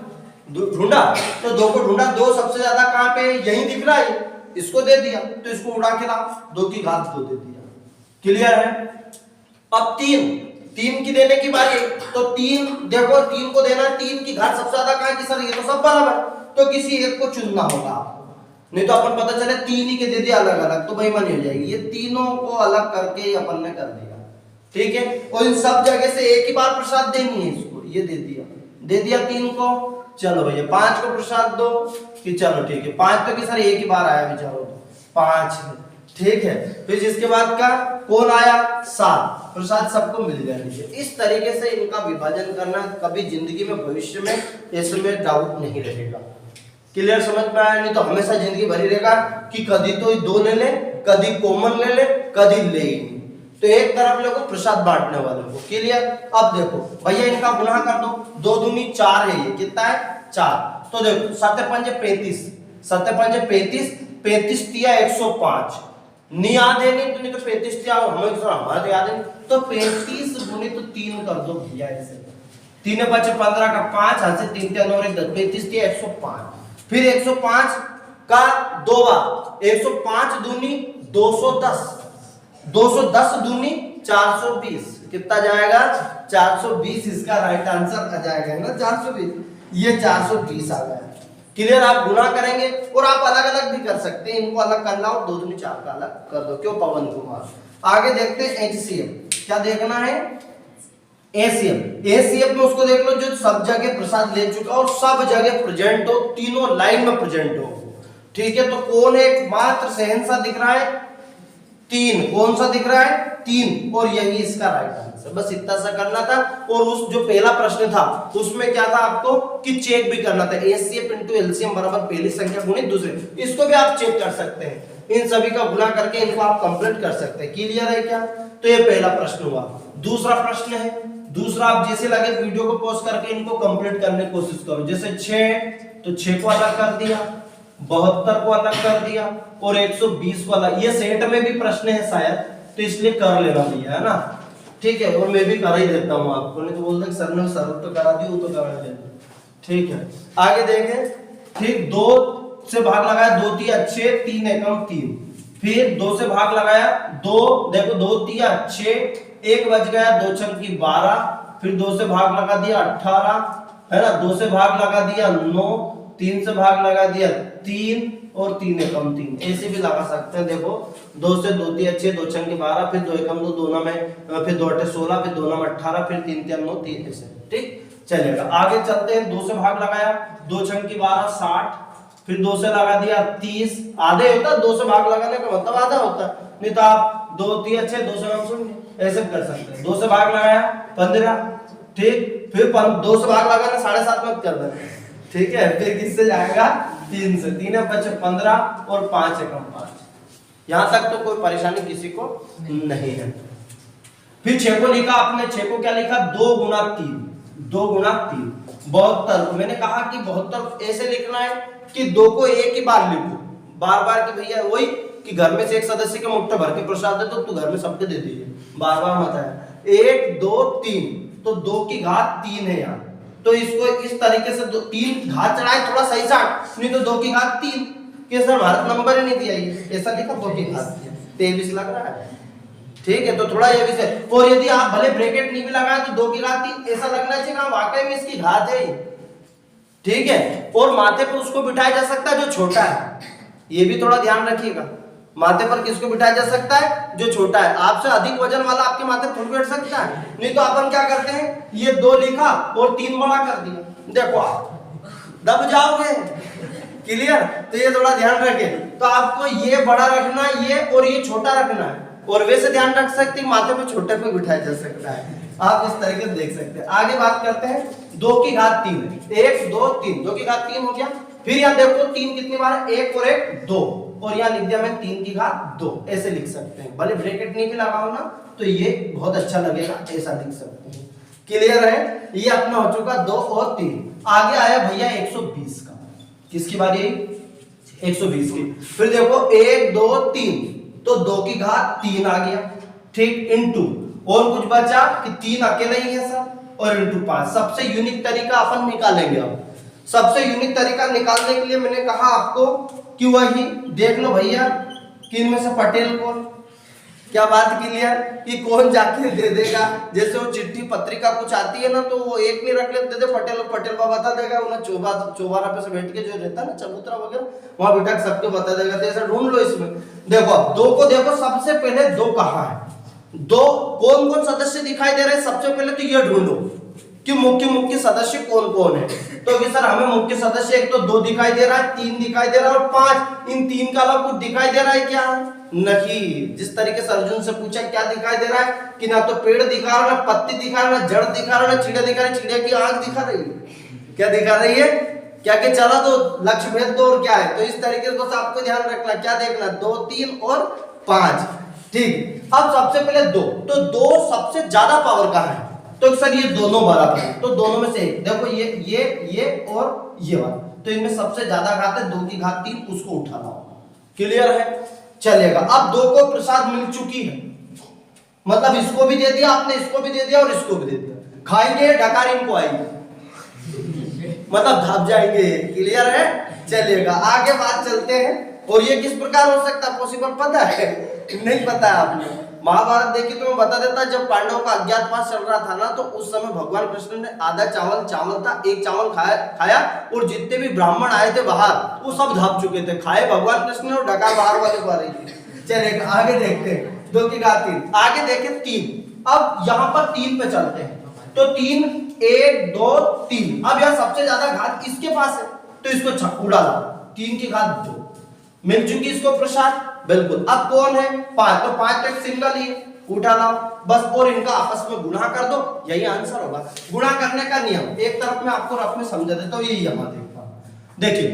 S1: ढूंढा तो 2 को ढूंढा, 2 सबसे ज्यादा कहाँ पे यही दिख रहा है, इसको दे दिया, तो इसको उड़ा के ला 2 की घात 2 दे दिया। क्लियर है? अब 3 की देने की बारी, तो 3 देखो 3 को देना, 3 की घात सबसे ज्यादा कहाँ की? सर ये तो सब बराबर, तो किसी एक को चुनना होगा आपको, नहीं तो अपन पता चले 3 ही के दे दिया अलग अलग तो बेईमानी हो जाएगी। ये तीनों को अलग करके अपन ने कर दिया। ठीक है, और इन सब जगह से एक ही बार प्रसाद देनी है इसको, ये दे दिया 3 को। चलो भैया 5 को प्रसाद दो कि चलो ठीक है 5 तो कि सर एक ही बार आया बेचारो, 5 ठीक है। फिर जिसके बाद का कौन आया? 7, प्रसाद सबको मिल जाएंगे। इस तरीके से इनका विभाजन करना, कभी जिंदगी में भविष्य में इसमें डाउट नहीं रहेगा। क्लियर? समझ में आया? नहीं तो हमेशा जिंदगी भरी रहेगा कि कभी तो 2 ले ले, कभी कॉमन ले ले, कभी ले ही नहीं। तो एक तरफ लोगों प्रसाद बांटने वाले को। क्लियर? अब देखो भैया इनका गुणा कर दो, 2 दूनी 4 है, ये कितना है 4। तो देखो 7 5 35, 7 5 35, 35 तिया 105। नहीं याद है, नहीं तो 35 तिया हमें हमारा तो याद है, तो 35 गुनी तो 3 कर दो भैया ऐसे। 3 5 15 का 5, हाथ से 3 3 9 1 10, 35 तिया 105। फिर 105 का 2 बार 105 दूनी 210, 210 दूनी 420, कितना जाएगा 420, इसका राइट आंसर आ जाएगा ना 420, ये 420 आ गया। क्लियर। आप गुना करेंगे और आप अलग अलग भी कर सकते हैं, इनको अलग करना हो 2 दूनी 4 का अलग कर दो। क्यों पवन कुमार। आगे देखते हैं HCF, क्या देखना है ACF। ACF में उसको देख लो जो सब जगह प्रसाद ले चुका और सब जगह प्रेजेंट हो, तीनों लाइन में प्रेजेंट हो। ठीक है, तो कौन एक मात्र शहंशाह दिख रहा है 3, कौन सा दिख रहा है 3, और यही इसका राइट आंसर। बस इतना सा करना था। और उस जो पहला प्रश्न था उसमें क्या था आपको कि चेक भी करना था, ACF इंटू LCM बराबर पहली संख्या गुणित दूसरे, इसको भी आप चेक कर सकते हैं। इन सभी का गुना करके इनको आप कंप्लीट कर सकते हैं। क्लियर है क्या। तो ये पहला प्रश्न हुआ। दूसरा प्रश्न है, दूसरा आप जैसे लगे वीडियो को पॉज करके इनको कंप्लीट करने की कोशिश करो। जैसे 6 तो 6 को अलग कर दिया, 72 को अलग कर दिया और 120 को अलग। ये सेट में भी प्रश्न है शायद, तो इसलिए कर लेना भैया, है ना। ठीक है, और मैं भी कर ही देता हूं आपको, नहीं तो बोलते सर ने सर तो करा दी, वो तो करा देना। ठीक है, आगे देखें। ठीक, 2 से भाग लगाया 2 तिया 6, 3 एकम 3, फिर 2 से भाग लगाया 2, देखो 2 तिया 6, 1 बच गया 2 छक की 12, फिर 2 से भाग लगा दिया 18, है ना। 2 से भाग लगा दिया 9, 3 से भाग लगा दिया 3 और 3 एकम 3, ऐसे भी लगा सकते हैं। देखो 2 से 2 तिया 6, 2 छक की 12, फिर 2 एकम 2, दोनों में, फिर 2 अठे 16, फिर दोनों में 18, फिर 3 तिया 9, 3 ऐसे। ठीक चलेगा। आगे चलते हैं। 2 से भाग लगाया 2 छक की 12 60, फिर 2 से लगा दिया 30, आधे होता है 2 से भाग लगाने का मतलब आधा होता है, नहीं तो आप 2 तिया 6, 2 से कम शून्य, ऐसे कर सकते हैं। 2 से भाग लगाया 15, ठीक, फिर 2 से भाग लगाना 7.5 मत कर देना। ठीक है, फिर किससे जाएगा 3 से, 3 बचे 15 और 5 एकम 5। यहां तक तो कोई परेशानी किसी को नहीं है। फिर 6 को लिखा आपने, 6 को क्या लिखा 2 गुना 3, 2 गुना 3 72। मैंने कहा कि 72 ऐसे लिखना है कि 2 को एक ही बार लिखो, बार बार कि भैया वही कि घर में से एक सदस्य के मुट्ठा भर के प्रसाद दे तो तू घर में सबके दे दीजिए, बार बार मत है। 1 2 3, तो 2 की घात 3 है यहाँ, तो इसको इस तरीके से 3 घात चढ़ाए थोड़ा सही सा, नहीं तो 2 की घात 3 के सर भारत नंबर ही नहीं दिया, ये ऐसा लिखा 2 की घात 23 लग रहा है। ठीक है, तो थोड़ा ये भी से, और यदि आप भले ब्रैकेट नहीं भी लगाए तो 2 की घात 3 ऐसा लगना चाहिए ना वाकई में इसकी घात है। ठीक है, और माथे पर उसको बिठाया जा सकता है जो छोटा है, ये भी थोड़ा ध्यान रखिएगा। माथे पर किसको बिठाया जा सकता है जो छोटा है, आपसे अधिक वजन वाला आपके माथे पर बैठ सकता है, नहीं तो अपन क्या करते हैं ये 2 लिखा और 3 बड़ा कर दिया, देखो आप दब जाओगे। क्लियर, तो ये थोड़ा ध्यान रखें। तो आपको ये बड़ा रखना ये और ये छोटा रखना है, और वैसे ध्यान रख सकते हैं माथे पे छोटे पे बिठाया जा सकता है, आप इस तरीके से देख सकते हैं। आगे बात करते हैं 2 की घात 3, 1 2 3, 2 की घात 3 हो गया। फिर यहाँ देखो 3 कितनी बार है, 1 और 1 2, और यहाँ लिख दिया मैं 3 की घात 2, ऐसे लिख सकते हैं। भले ब्रैकेट नहीं भी लगाओ ना तो ये बहुत अच्छा लगेगा, ऐसा लिख सकते हैं। क्लियर है, ये अपना हो चुका 2 और 3। आगे आया भैया 120 का, किसकी बारी है 120 की। फिर देखो 1 2 3, तो 2 की घात 3 आ गया, ठीक, इनटू और कुछ बचा कि 3 अकेले ही है सर, और इनटू 5। सबसे यूनिक तरीका अपन निकालेंगे। अब सबसे यूनिक तरीका निकालने के लिए मैंने कहा आपको कि वही देख लो भैया कि इनमें से पटेल कौन, क्या बात क्लियर कि कौन जाके दे देगा। जैसे वो चिट्ठी पत्रिका कुछ आती है ना तो वो एक नहीं रख लेते थे पटेल, पटेल बाबा बता देगा, उन्हें चौबारा पे से बैठ के जो रहता है ना चबूतरा वगैरह वहां बैठा के सबको बता देगा। तो ऐसा ढूंढ लो इसमें। देखो अब 2 को देखो, सबसे पहले 2 कहाँ है, 2 कौन कौन सदस्य दिखाई दे रहे हैं, सबसे पहले तो ये ढूंढो कि मुख्य सदस्य कौन कौन है। तो सर हमें मुख्य सदस्य एक तो 2 दिखाई दे रहा है, 3 दिखाई दे रहा है और 5। इन 3 का अलावा कुछ दिखाई दे रहा है क्या, नहीं। जिस तरीके से अर्जुन से पूछा क्या दिखाई दे रहा है कि ना तो पेड़ दिखा रहा, ना पत्ती दिखा रहा, ना जड़ दिखा रहा, ना चिड़िया दिखा रही, चिड़िया की आंख दिखा रही है, क्या दिखा रही है, क्या कि चला तो लक्ष्य भेद 2 और क्या है। तो इस तरीके से बस आपको ध्यान रखना, क्या देखना 2 3 और 5। ठीक, अब सबसे पहले 2, तो 2 सबसे ज्यादा पावर का है, तो सर ये दोनों बराबर है, तो दोनों में से एक देखो ये और ये वाला, तो इनमें सबसे ज्यादा घात है 2 की घात 3, उसको उठाना होगा। क्लियर है, चलेगा। अब 2 को प्रसाद मिल चुकी है, मतलब इसको भी दे दिया आपने, इसको भी दे दिया और इसको भी दे दिया, खाएंगे डकार इनको आएंगे मतलब धप जाएंगे। क्लियर है, चलिएगा आगे बात चलते हैं। और ये किस प्रकार हो सकता है पॉसिबल पता है? नहीं पता है आपने? महाभारत देखिए तो मैं बता देता, जब पांडवों का अज्ञातवास चल रहा था ना, तो उस समय भगवान कृष्ण ने आधा चावल था, एक चावल खाया और जितने भी ब्राह्मण आए थे बाहर वो सब धप चुके थे, खाए भगवान कृष्ण ने और ढका बाहर वाले को आ रही थी। चलिए आगे देखते हैं, 2 की घात 3, आगे देखें 3। अब यहाँ पर 3 पे चलते हैं, तो 3 1 2 3। अब यह सबसे ज्यादा घात इसके पास है तो इसको उड़ा लो, 3 की घात 2 मिल चुकी इसको प्रसाद, बिल्कुल। अब कौन है 5, तो 5 तक सिंगल ही उठा लाओ बस, और इनका आपस में गुणा कर दो, यही आंसर होगा। गुणा करने का नियम एक तरफ में आपको रफ में समझा देता हूं, यही यहां देखिए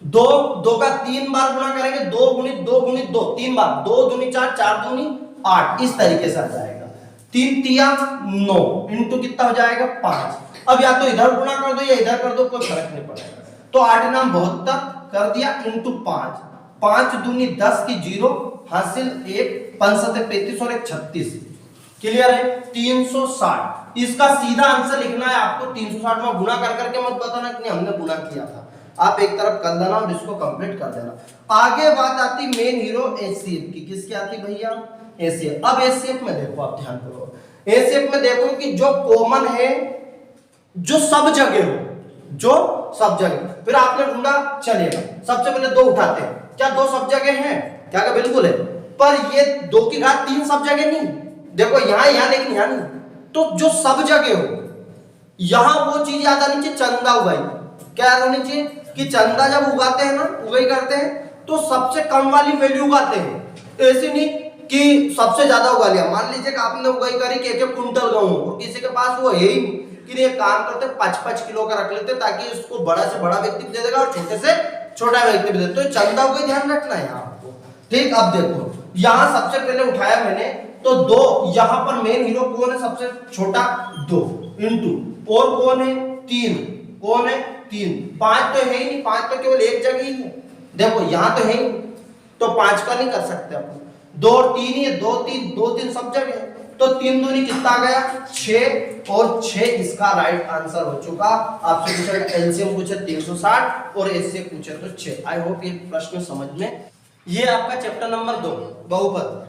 S1: 2 का 3 बार गुणा करेंगे, 2 गुणित 2 गुणित 2 3 बार, 2 दूनी 4 4 दूनी 8, इस तरीके से आ जाएगा। 3 तिया 9 इंटू कितना हो जाएगा 5। अब या तो इधर गुणा कर दो या इधर कर दो, कोई फर्क नहीं पड़ेगा। तो 8 नाम 72 कर दिया इंटू 5, 5 दूनी 10 की 0 हासिल 1 5 35 और 1 36। क्लियर है? 360 इसका सीधा आंसर लिखना है आपको। 360 में गुणा कर करके मत बताना कि हमने गुणा किया था, आप एक तरफ कर देना और इसको कंप्लीट कर देना। आगे बात आती मेन हीरो एचसीएफ की। किसकी आती भैया? एचसीएफ। अब एचसीएफ में देखो, आप ध्यान करो, एचसीएफ में देखो कि जो कॉमन है, जो सब जगह हो, जो सब जगह, फिर आपने ढूंढा चलेगा। सबसे पहले 2 उठाते हैं, क्या 2 सब जगह है? क्या बिल्कुल है, पर ये 2 की घात 3 सब जगह नहीं। देखो यहां लेकिन यहां नहीं, तो जो सब जगह हो, यहां वो चीज याद आनी चाहिए, चंदा उगाई। क्या याद आनी चाहिए कि चंदा जब उगाते हैं ना, उगाई करते हैं, तो सबसे कम वाली वैल्यू उगाते हैं। ऐसे नहीं कि सबसे ज्यादा उगा लिया। मान लीजिए कि आपने उगाई करी कि 1 कुंटल गेहूं और किसी के पास वो है ही नहीं, कि ये काम करते 5-5 किलो का रख लेते, ताकि इसको बड़ा से बड़ा व्यक्ति दे देगा और छोटे से छोटा व्यक्ति भी दे। तो चंदा को ध्यान रखना है आपको, ठीक। अब देखो यहां सबसे पहले उठाया मैंने, तो 2, यहां पर मेन हीरो कौन है? सबसे छोटा 2 इंटू, और कौन है 3, कौन है 3, 5 तो है ही नहीं, 5 तो केवल एक जगह ही है। देखो यहां तो है ही, तो 5 का नहीं कर सकते अपन। 2 और 3 ही है, 2 3 सब जगह है, तो 3 दूनी कितना आ गया 6, और 6 इसका राइट आंसर हो चुका। आपसे पूछा एलसीएम पूछे 360 और एचसीएफ पूछे तो 6। आई होप ये प्रश्न समझ में। ये आपका चैप्टर नंबर 2 बहुपद।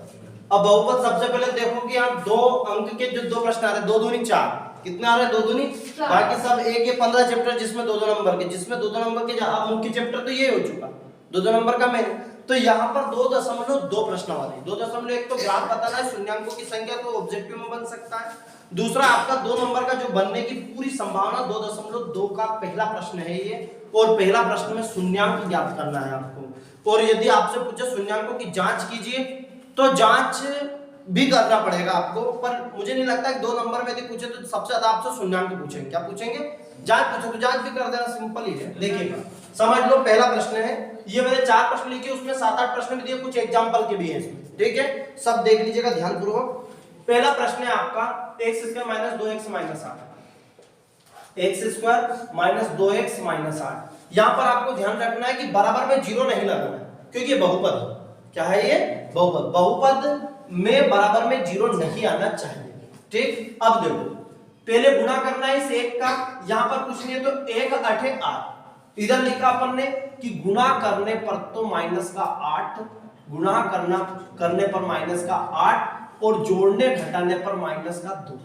S1: अब बहुपद सबसे पहले देखो कि आप 2 अंक के जो 2 प्रश्न आ रहे हैं, 2 दूनी 4, कितना आ रहा है 2 दूनी, बाकी सब 1 या 15 चैप्टर जिसमें 2-2 नंबर के, जिसमें 2-2 नंबर के अब मुख्य चैप्टर तो ये हो चुका 2-2 नंबर का मेन। तो यहाँ पर 2.2 प्रश्न वाले, 2.1 तो ग्राफ बताना है शून्यांकों की संख्या, तो ऑब्जेक्टिव में बन सकता है। दूसरा आपका 2 नंबर का जो बनने की पूरी संभावना 2.2 का पहला प्रश्न है ये, और पहला प्रश्न में शून्यांक ज्ञात करना है आपको। और यदि आपसे पूछे शून्यांकों की जांच कीजिए, तो जांच भी करना पड़ेगा आपको, पर मुझे नहीं लगता कि 2 नंबर में यदि पूछे तो सबसे ज्यादा आपसे शून्यांक पूछेंगे। क्या पूछेंगे? जांच पूछो तो जांच भी कर देना, सिंपल ही है। देखिएगा समझ लो, पहला प्रश्न है, ये मैंने 4 प्रश्न लिखे, उसमें 7-8 प्रश्न भी दिए, कुछ एग्जांपल के भी हैं इसमें, ठीक है। सब देख लीजिएगा ध्यानपूर्वक। पहला प्रश्न है आपका x² - 2x - 8, x² - 2x - 8। यहां पर आपको ध्यान रखना है कि बराबर में 0 नहीं लगाना है, क्योंकि ये बहुपद है। क्या है ये? बहुपद। बहुपद में बराबर में 0 नहीं आना चाहिए, ठीक। अब देखो पहले गुणा करना है इस 1 का, यहां पर कुछ नहीं है, तो 1 8 8 इधर लिखा अपन ने कि गुणा करने पर तो माइनस का 8, गुणा करने पर माइनस का 8, और जोड़ने घटाने पर माइनस का 2,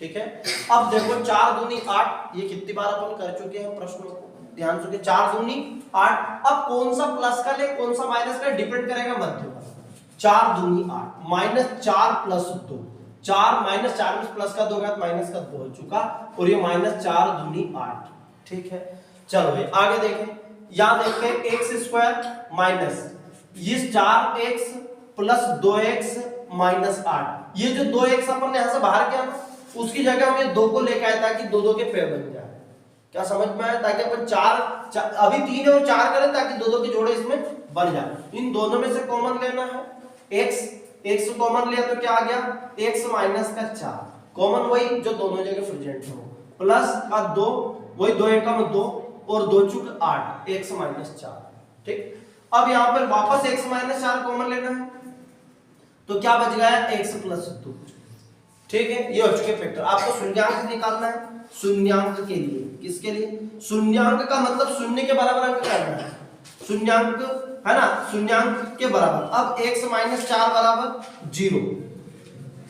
S1: ठीक है। अब देखो 4 दूनी 8, ये कितनी बार अपन कर चुके हैं प्रश्नों को, ध्यान से। 4 दूनी 8। अब कौन सा प्लस का ले कौन सा माइनस का, डिपेंड करेगा मध्य पर। 4 दूनी 8 -4 + 2, 4 -4 में प्लस का 2 घात माइनस का 2 हो चुका, और ये -4 दूनी 8, ठीक है। चलो भाई आगे देखें, यहां देखते हैं x² माइनस ये 4x + 2x - 8। ये जो 2x अपन ने यहां से बाहर किया ना, उसकी जगह हम ये 2 को लेके आए ताकि 2-2 के पेड़ बन जाए। क्या समझ में आया? ताकि अपन 4 अभी 3 और 4 करें, ताकि 2-2 के जोड़े इसमें बन जाए। इन दोनों में से कॉमन लेना है, x कॉमन लिया तो क्या आ गया x - का 4, कॉमन वही जो दोनों जगह प्रेजेंट हो, प्लस का 2, वही 2 × 2 और 2 × 8, x - 4, ठीक। अब यहां पर वापस x - 4 कॉमन लेना है, तो क्या बच गया x + 2, ठीक है, ये हो चुके फैक्टर। आपको शून्यांक निकालना है, शून्यांक के लिए, किसके लिए? शून्यांक का मतलब शून्य के बराबर अंक करना है, शून्यांक है ना, शून्यांक के बराबर। अब x माइनस 4 बराबर 0,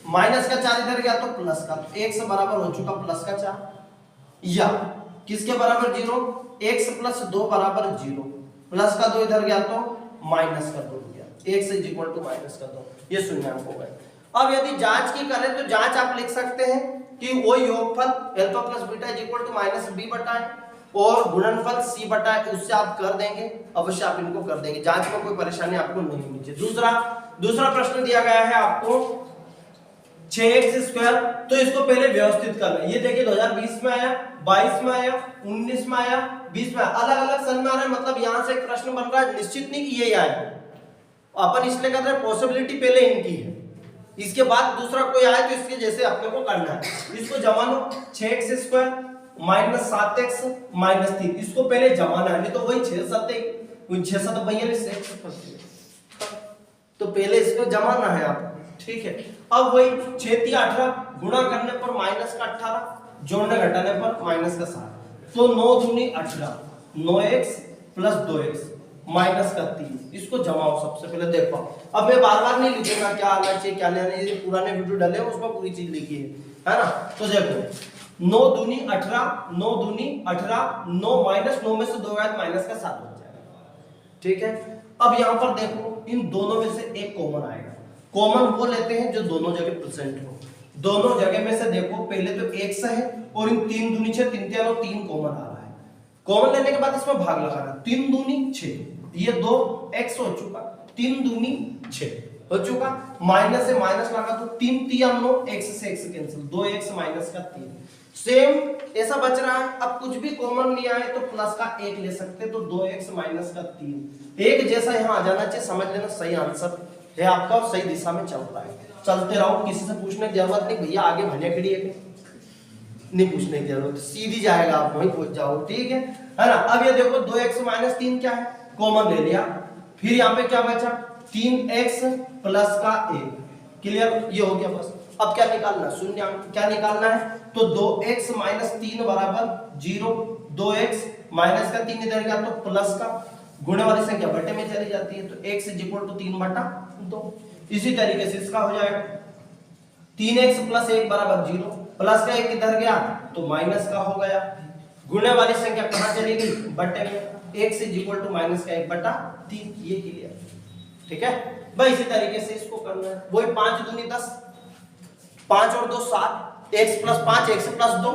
S1: माइनस का 4 इधर गया तो प्लस का, तो x बराबर हो चुका प्लस का 4, या किसके बराबर 0, x प्लस 2 बराबर 0, प्लस का 2 इधर गया तो माइनस का 2 गया, x is equal to minus का 2, ये शून्यांक हो गए। अब यदि जांच की करें तो जांच आप लिख सकते हैं कि वो योगफल alpha plus beta is equal to minus B बटा और गुणनफल c बटा, उससे आप कर देंगे, अवश्य आप इनको कर देंगे, जांच में कोई परेशानी आपको नहीं होनी चाहिए। दूसरा प्रश्न दिया गया है आपको 6x², तो इसको पहले व्यवस्थित करना है। ये देखिए 2020 में आया, 22 में आया, 19 में आया, 20 में आया, अलग अलग सन में आ रहा है, मतलब यहां से एक प्रश्न बन रहा है, निश्चित नहीं कि यही आए, अपन इसलिए कर रहे हैं पॉसिबिलिटी पहले इनकी है, इसके बाद दूसरा कोई आए तो इसके जैसे अपने को करना है। इसको जमा लो, 6x² माइनस 7x माइनस 3, इसको पहले जमाना है, नहीं तो वही 6 7 42, तो पहले इसको जमाना है आप, ठीक है। अब वही 6 3 18 गुणा करने पर माइनस का 18, जोड़ने घटाने पर माइनस का 7, तो 9 दूनी 18, 9x प्लस 2x माइनस का 3, इसको जमाओ सबसे पहले। देखो अब मैं बार बार नहीं लिखूंगा क्या आना चाहिए क्या नहीं आना, ये पुराने वीडियो डाले हैं उसमें पूरी चीज लिखी है ना। तो देखो 9 दूनी 18, 9 दूनी 18, 9 माइनस 9 में से 2 गया माइनस का 7 हो जाएगा, ठीक है। अब यहाँ पर देखो इन दोनों में से एक कॉमन आएगा, कॉमन वो लेते हैं जो दोनों जगह प्रेजेंट हो, दोनों जगह में से देखो पहले तो x है और इन 3 दूनी 6, 3 3 और 3 कॉमन आ रहा है, कॉमन लेने के बाद इसमें भाग लगाना, 3 दूनी 6, ये 2x हो चुका, 3 दूनी 6 हो चुका, माइनस से माइनस लगा तो 3 3 9, x से x कैंसिल, 2x माइनस का 3, सेम ऐसा बच रहा है। अब कुछ भी कॉमन नहीं आए तो प्लस का 1 ले सकते, तो 2x माइनस का 3, एक जैसा यहाँ आ जाना चाहिए, समझ लेना सही आंसर है आपका और सही दिशा में चल रहा है। चलते रहो, किसी से पूछने की जरूरत नहीं, भैया आगे भनिया खड़ी है नहीं पूछने की जरूरत, सीधी जाएगा आप वहीं पहुंच जाओ, ठीक है ना। अब ये देखो 2x माइनस 3 क्या है, कॉमन ले लिया, फिर यहाँ पे क्या बचा 3x प्लस का 1, क्लियर, ये हो गया बस। अब क्या निकालना, शून्यांक क्या निकालना है, तो 2x माइनस 3 बराबर 0, 2x माइनस का 3 इधर गया तो प्लस का, गुणे वाली संख्या बटे में चली जाती है, तो x इज इक्वल टू 3 बटा 2। इसी तरीके से इसका हो जाएगा 3x प्लस 1 बराबर 0, प्लस का 1 इधर गया तो माइनस का हो गया, गुणे वाली संख्या कहां चली गई, बटे में, x is equal to minus का 1 बटा 3, ये क्लियर, ठीक है भाई। इसी तरीके से इसको करना है, वही 5 दूनी 10, 5 और 2 7, x plus 5 x plus 2,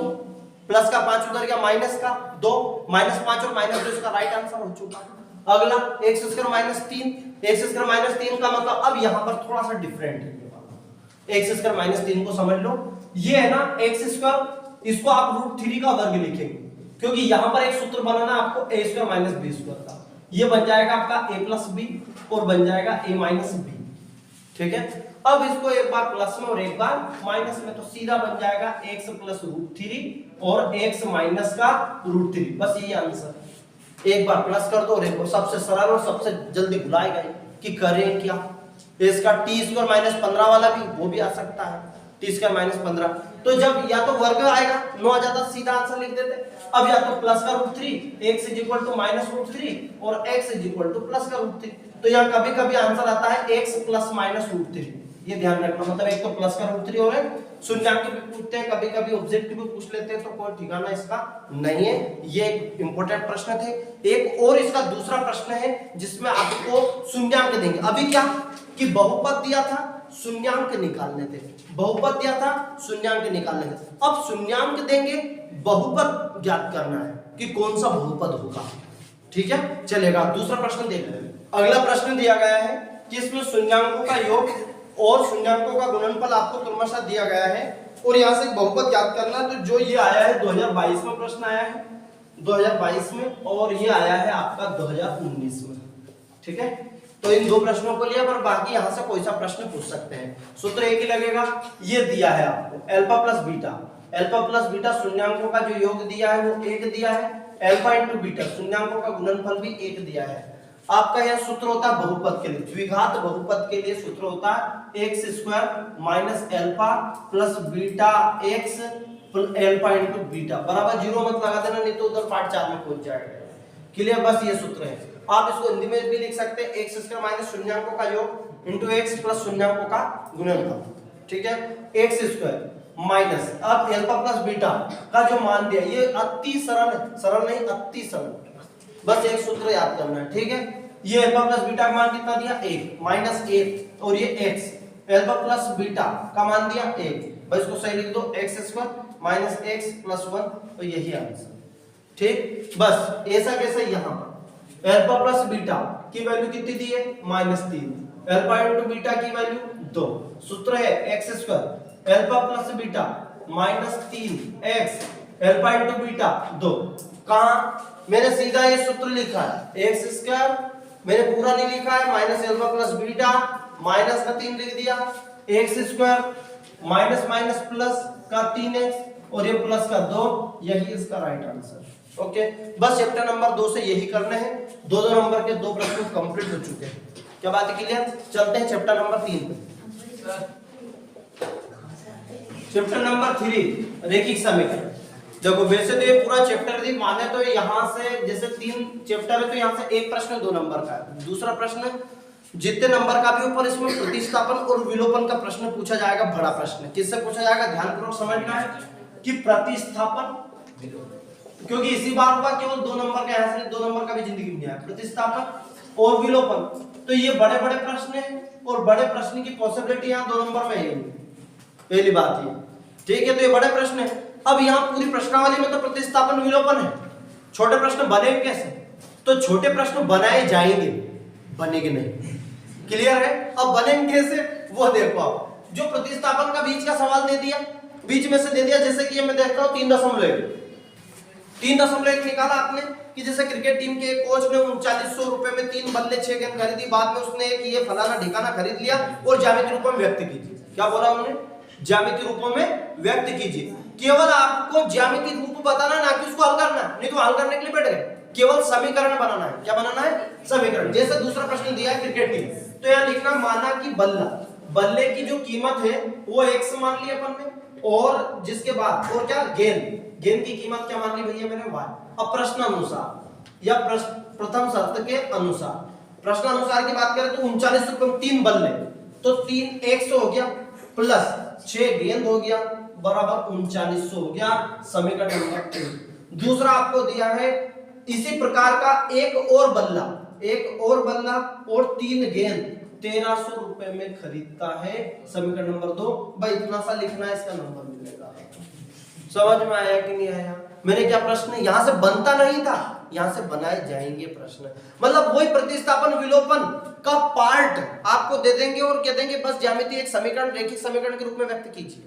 S1: plus का 5 उधर गया माइनस का 2, माइनस 5 और माइनस 2 इसका राइट आंसर हो चुका। अगला x² माइनस 3, x² माइनस 3 का मतलब अब यहां पर थोड़ा सा डिफरेंट है, x² माइनस 3 को समझ लो, ये है ना x², इसको आप √3 का वर्ग लिखेंगे, क्योंकि यहां पर एक सूत्र बनाना आपको a² माइनस b² का, ये बन जाएगा आपका a प्लस b और बन जाएगा a माइनस b, ठीक है। अब इसको एक बार प्लस में और एक बार माइनस में, तो सीधा बन जाएगा x प्लस √3 और x माइनस का √3, बस यही आंसर। एक बार प्लस कर दो और एक बार, सबसे सरल और सबसे जल्दी भुलाएगा कि करें क्या। इसका t² माइनस 15 वाला भी वो भी आ सकता है, t² माइनस 15, तो जब या तो वर्ग आएगा 9 आ जाता, सीधा आंसर लिख देते। अब या तो प्लस का √3, x is equal to minus √3 और x is equal to plus का √3, तो यहाँ कभी कभी आंसर आता है x प्लस माइनस √3, ये ध्यान रखना, मतलब एक तो प्लस का √3 और एक शून्यांक भी पूछते हैं, कभी कभी ऑब्जेक्टिव भी पूछ लेते हैं, तो कोई ठिकाना इसका नहीं है। ये एक इंपॉर्टेंट प्रश्न थे। एक और इसका दूसरा प्रश्न है जिसमें आपको शून्यांक देंगे। अभी क्या कि बहुपद दिया था, शून्यांक निकालने थे, बहुपद दिया था, शून्यांक निकालने थे। अब शून्यांक देंगे, बहुपद ज्ञात करना है कि कौन सा बहुपद होगा, ठीक है चलेगा। दूसरा प्रश्न देख लें। अगला प्रश्न दिया गया है कि इसमें शून्यांकों का योग और शून्यांकों का गुणनफल आपको क्रमशः दिया गया है और यहाँ से बहुपद ज्ञात करना है। तो जो ये आया है 2022 में प्रश्न आया है 2022 में, और ये आया है आपका 2019 में, ठीक है। तो इन दो प्रश्नों को लिया, पर बाकी यहाँ से कोई सा प्रश्न पूछ सकते हैं, सूत्र एक ही लगेगा। ये दिया है आपको अल्फा प्लस बीटा शून्यांकों का जो योग दिया है वो 1 दिया है, अल्फा इंटू बीटा शून्यांकों का गुणनफल भी 1 दिया है। आपका यह सूत्र होता है बहुपद के लिए, द्विघात बहुपद के लिए सूत्र होता है x square minus alpha plus beta x alpha into beta बराबर 0 मत लगा देना, नहीं तो उधर पार्ट 4 में पहुंच जाएगा। क्लियर, बस ये सूत्र है। आप इसको हिंदी में भी लिख सकते हैं एक्स स्क्वायर माइनस शून्यांकों का योग इंटू एक्स प्लस शून्यांकों का गुणनफल, ठीक है। एक्स स्क्वायर माइनस अब एल्फा प्लस बीटा का जो मान दिया, ये अति सरल है, सरल नहीं अति सरल, बस एक सूत्र याद करना है, ठीक है। ये अल्फा प्लस बीटा का मान कितना दिया 1 माइनस 1 और ये x अल्फा प्लस बीटा का मान दिया 1, बस इसको सही लिख दो x square minus x plus 1, तो यही आंसर, ठीक। बस ऐसा कैसे, यहां पर अल्फा प्लस बीटा की वैल्यू कितनी दी है -3, अल्फा इनटू बीटा की वैल्यू 2, सूत्र है x square alpha plus beta -3x alpha into beta 2। कहां मैंने सीधा ये सूत्र लिखा है, एक्स स्क्वायर मैंने पूरा नहीं लिखा है, minus alpha plus beta minus का 3 लिख दिया, x square minus minus plus का 3x और ये प्लस का 2, यही इसका राइट आंसर। ओके, बस चैप्टर नंबर 2 से यही करने हैं, 2 नंबर के 2 प्रश्न कंप्लीट हो चुके हैं। क्या बात है क्लियर? चलते हैं चैप्टर नंबर 3 पे। चैप्टर नंबर 3 रैखिक समीकरण। देखो वैसे तो ये पूरा चैप्टर थी, माने तो यहाँ से जैसे 3 चैप्टर है तो यहाँ से एक प्रश्न 2 नंबर का है, दूसरा प्रश्न जितने नंबर का भी ऊपर इसमें प्रतिस्थापन और विलोपन का प्रश्न पूछा जाएगा, बड़ा प्रश्न किससे पूछा जाएगा ध्यानपूर्वक समझना है कि प्रतिस्थापन, क्योंकि इसी बार होगा केवल 2 नंबर का, यहाँ से 2 नंबर का भी जिंदगी में आया, प्रतिस्थापन और विलोपन, तो ये बड़े बड़े प्रश्न है और बड़े प्रश्न की पॉसिबिलिटी यहाँ 2 नंबर में है, पहली बात ये, ठीक है। तो ये बड़े प्रश्न है। अब यहाँ पूरी प्रश्नावली में तो प्रतिस्थापन विलोपन है, छोटे प्रश्न बनेंगे कैसे? तो छोटे प्रश्न बनाए जाएंगे, बनेंगे नहीं, क्लियर है? अब बनेंगे कैसे वो देखो आप, जो प्रतिस्थापन का बीच का सवाल दे दिया, बीच में से दे दिया, जैसे कि ये मैं देखता हूँ 3.1 निकाला आपने कि जैसे क्रिकेट टीम के कोच ने 3900 रुपए में 3 बल्ले 6 गेंद खरीदी, बाद में उसने कि ये फलाना ठिकाना खरीद लिया और ज्यामितीय रूपों में व्यक्त कीजिए। क्या बोला उन्होंने? ज्यामितीय रूपों में व्यक्त कीजिए। केवल आपको ज्यामितीय रूप बताना, ना कि उसको हल करना, नहीं तो हल करने के लिए बैठ गए, केवल समीकरण बनाना है। क्या बनाना है? समीकरण। जैसे दूसरा प्रश्न दिया है क्रिकेट टीम, तो यहाँ लिखना माना कि बल्ले की जो कीमत है वो x मान ली अपन ने, और जिसके बाद और क्या गेंद की कीमत क्या मान ली भैया मैंने y। अब प्रश्न अनुसार या प्रथम शर्त के अनुसार, प्रश्न अनुसार की बात करें तो 39 रुपए में 3 बल्ले, तो 3x हो गया प्लस 6 गेंद हो गया बराबर 3900 हो गया, समीकरण नंबर 3। दूसरा आपको दिया है इसी प्रकार का एक और बल्ला और 3 गेंद 1300 रुपए में खरीदता है, समीकरण नंबर 2। भाई इतना सा लिखना है, इसका नंबर मिलेगा। समझ में आया कि नहीं आया? मैंने क्या प्रश्न यहां से बनता नहीं था, यहां से बनाए जाएंगे प्रश्न, मतलब वही प्रतिस्थापन विलोपन का पार्ट आपको दे देंगे और कह देंगे बस ज्यामितीय एक समीकरण रैखिक समीकरण के रूप में व्यक्त कीजिए।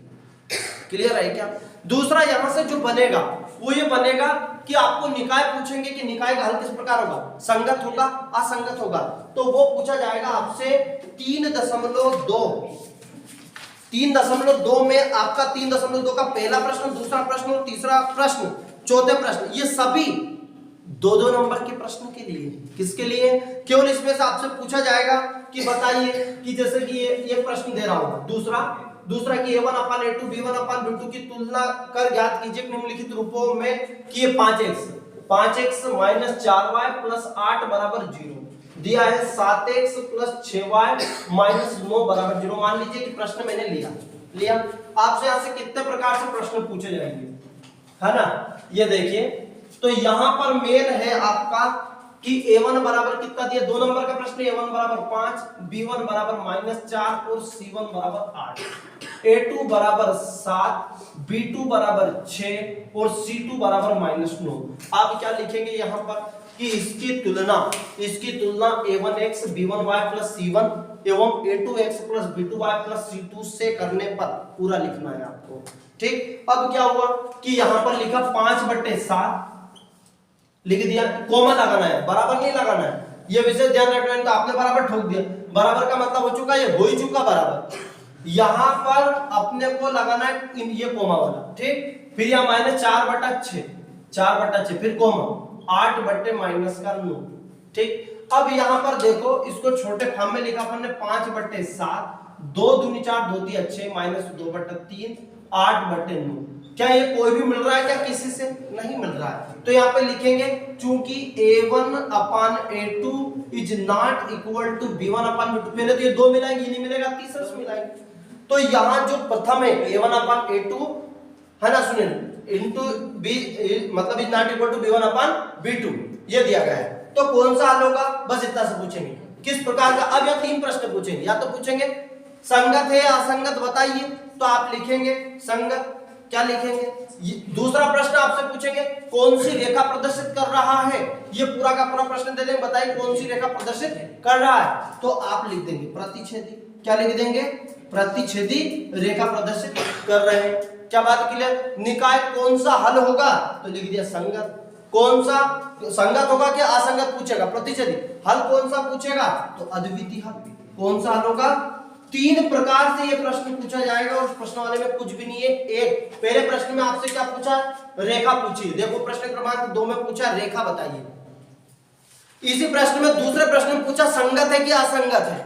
S1: क्लियर है क्या? दूसरा यहां से जो बनेगा वो ये बनेगा कि आपको निकाय पूछेंगे कि निकाय का हल किस प्रकार होगा, संगत होगा असंगत होगा, तो वो पूछा जाएगा आपसे 3.2 में आपका 3.2 का पहला प्रश्न, दूसरा प्रश्न और तीसरा प्रश्न, चौथे प्रश्न, ये सभी 2 नंबर के प्रश्न के लिए। किसके लिए? केवल इसमें से आपसे पूछा जाएगा कि बताइए कि जैसे कि ये प्रश्न दे रहा हूं, दूसरा कि a1/a2 b1/b2 की तुलना कर ज्ञात कीजिए निम्नलिखित रूपों में कि ये 5x माइनस 4y प्लस 8 बराबर 0 दिया है, 7x प्लस 6y माइनस 9 बराबर 0। मान लीजिए कि प्रश्न मैंने लिया, आपसे यहां से कितने प्रकार से प्रश्न पूछे जाएंगे, है ना? ये देखिए, तो यहां पर मेन है आपका कि a1 बराबर कितना दिया, 2 नंबर का प्रश्न, a1 बराबर 5, b1 बराबर -4 और c1 बराबर 8, a2 बराबर 7, b2 बराबर 6 और c2 बराबर -9। आप क्या लिखेंगे यहां पर कि इसकी तुलना a1x b1y प्लस c1 एवं a2x plus b2y plus c2 से करने पर पूरा लिखना है आपको, ठीक। अब क्या हुआ कि यहां पर लिखा 5/7 लिख दिया, कोमा लगाना है, बराबर नहीं लगाना है, ये विशेष ध्यान रखना है। तो आपने बराबर ठोक दिया, बराबर का मतलब हो चुका, ये हो ही चुका बराबर। यहां पर अपने को लगाना है ये कोमा वाला, ठीक। फिर यहां -4/6, फिर कोमा 8/-9, ठीक। अब यहाँ पर देखो, इसको छोटे फॉर्म में लिखा अपन ने 5/7, 2 दूनी 4, 2 तिया 6, -2/3, 8/9। क्या ये कोई भी मिल रहा है क्या किसी से? नहीं मिल रहा है। तो यहाँ पे लिखेंगे चूंकि a1/a2 is not equal to b1/b2। पहले तो ये 2 मिलाएंगे, ये नहीं मिलेगा, तीसरा से मिलाएंगे। तो यहाँ जो प्रथम है a1/a2 है ना, सुनिए, इनटू b मतलब is not equal to b1/b2 ये दिया गया है। तो कौन सा हल होगा? बस इतना से पूछेंगे किस प्रकार का। अब यहाँ 3 प्रश्न पूछेंगे, या तो पूछेंगे संगत है या असंगत बताइए, तो आप लिखेंगे संगत। क्या लिखेंगे? दूसरा प्रश्न आपसे पूछेंगे कौन सी रेखा प्रदर्शित कर रहा है, ये पूरा का पूरा प्रश्न दे देंगे, बताइए कौन सी रेखा प्रदर्शित कर रहा है, तो आप लिख देंगे प्रतिच्छेदी। क्या लिख देंगे? प्रतिच्छेदी रेखा प्रदर्शित कर रहे हैं। क्या बात क्लियर? निकाय कौन सा हल होगा, तो लिख दिया संगत। कौन सा संगत होगा क्या असंगत पूछेगा? प्रतिच्छेदी। हल कौन सा पूछेगा, तो अद्वितीय हल। कौन सा हल होगा? 3 प्रकार से ये प्रश्न पूछा जाएगा, और उस प्रश्न वाले में कुछ भी नहीं है। एक पहले प्रश्न में आपसे क्या पूछा? रेखा पूछी। देखो प्रश्न क्रमांक 2 में पूछा रेखा बताइए। इसी प्रश्न में दूसरे प्रश्न में पूछा संगत है कि असंगत है,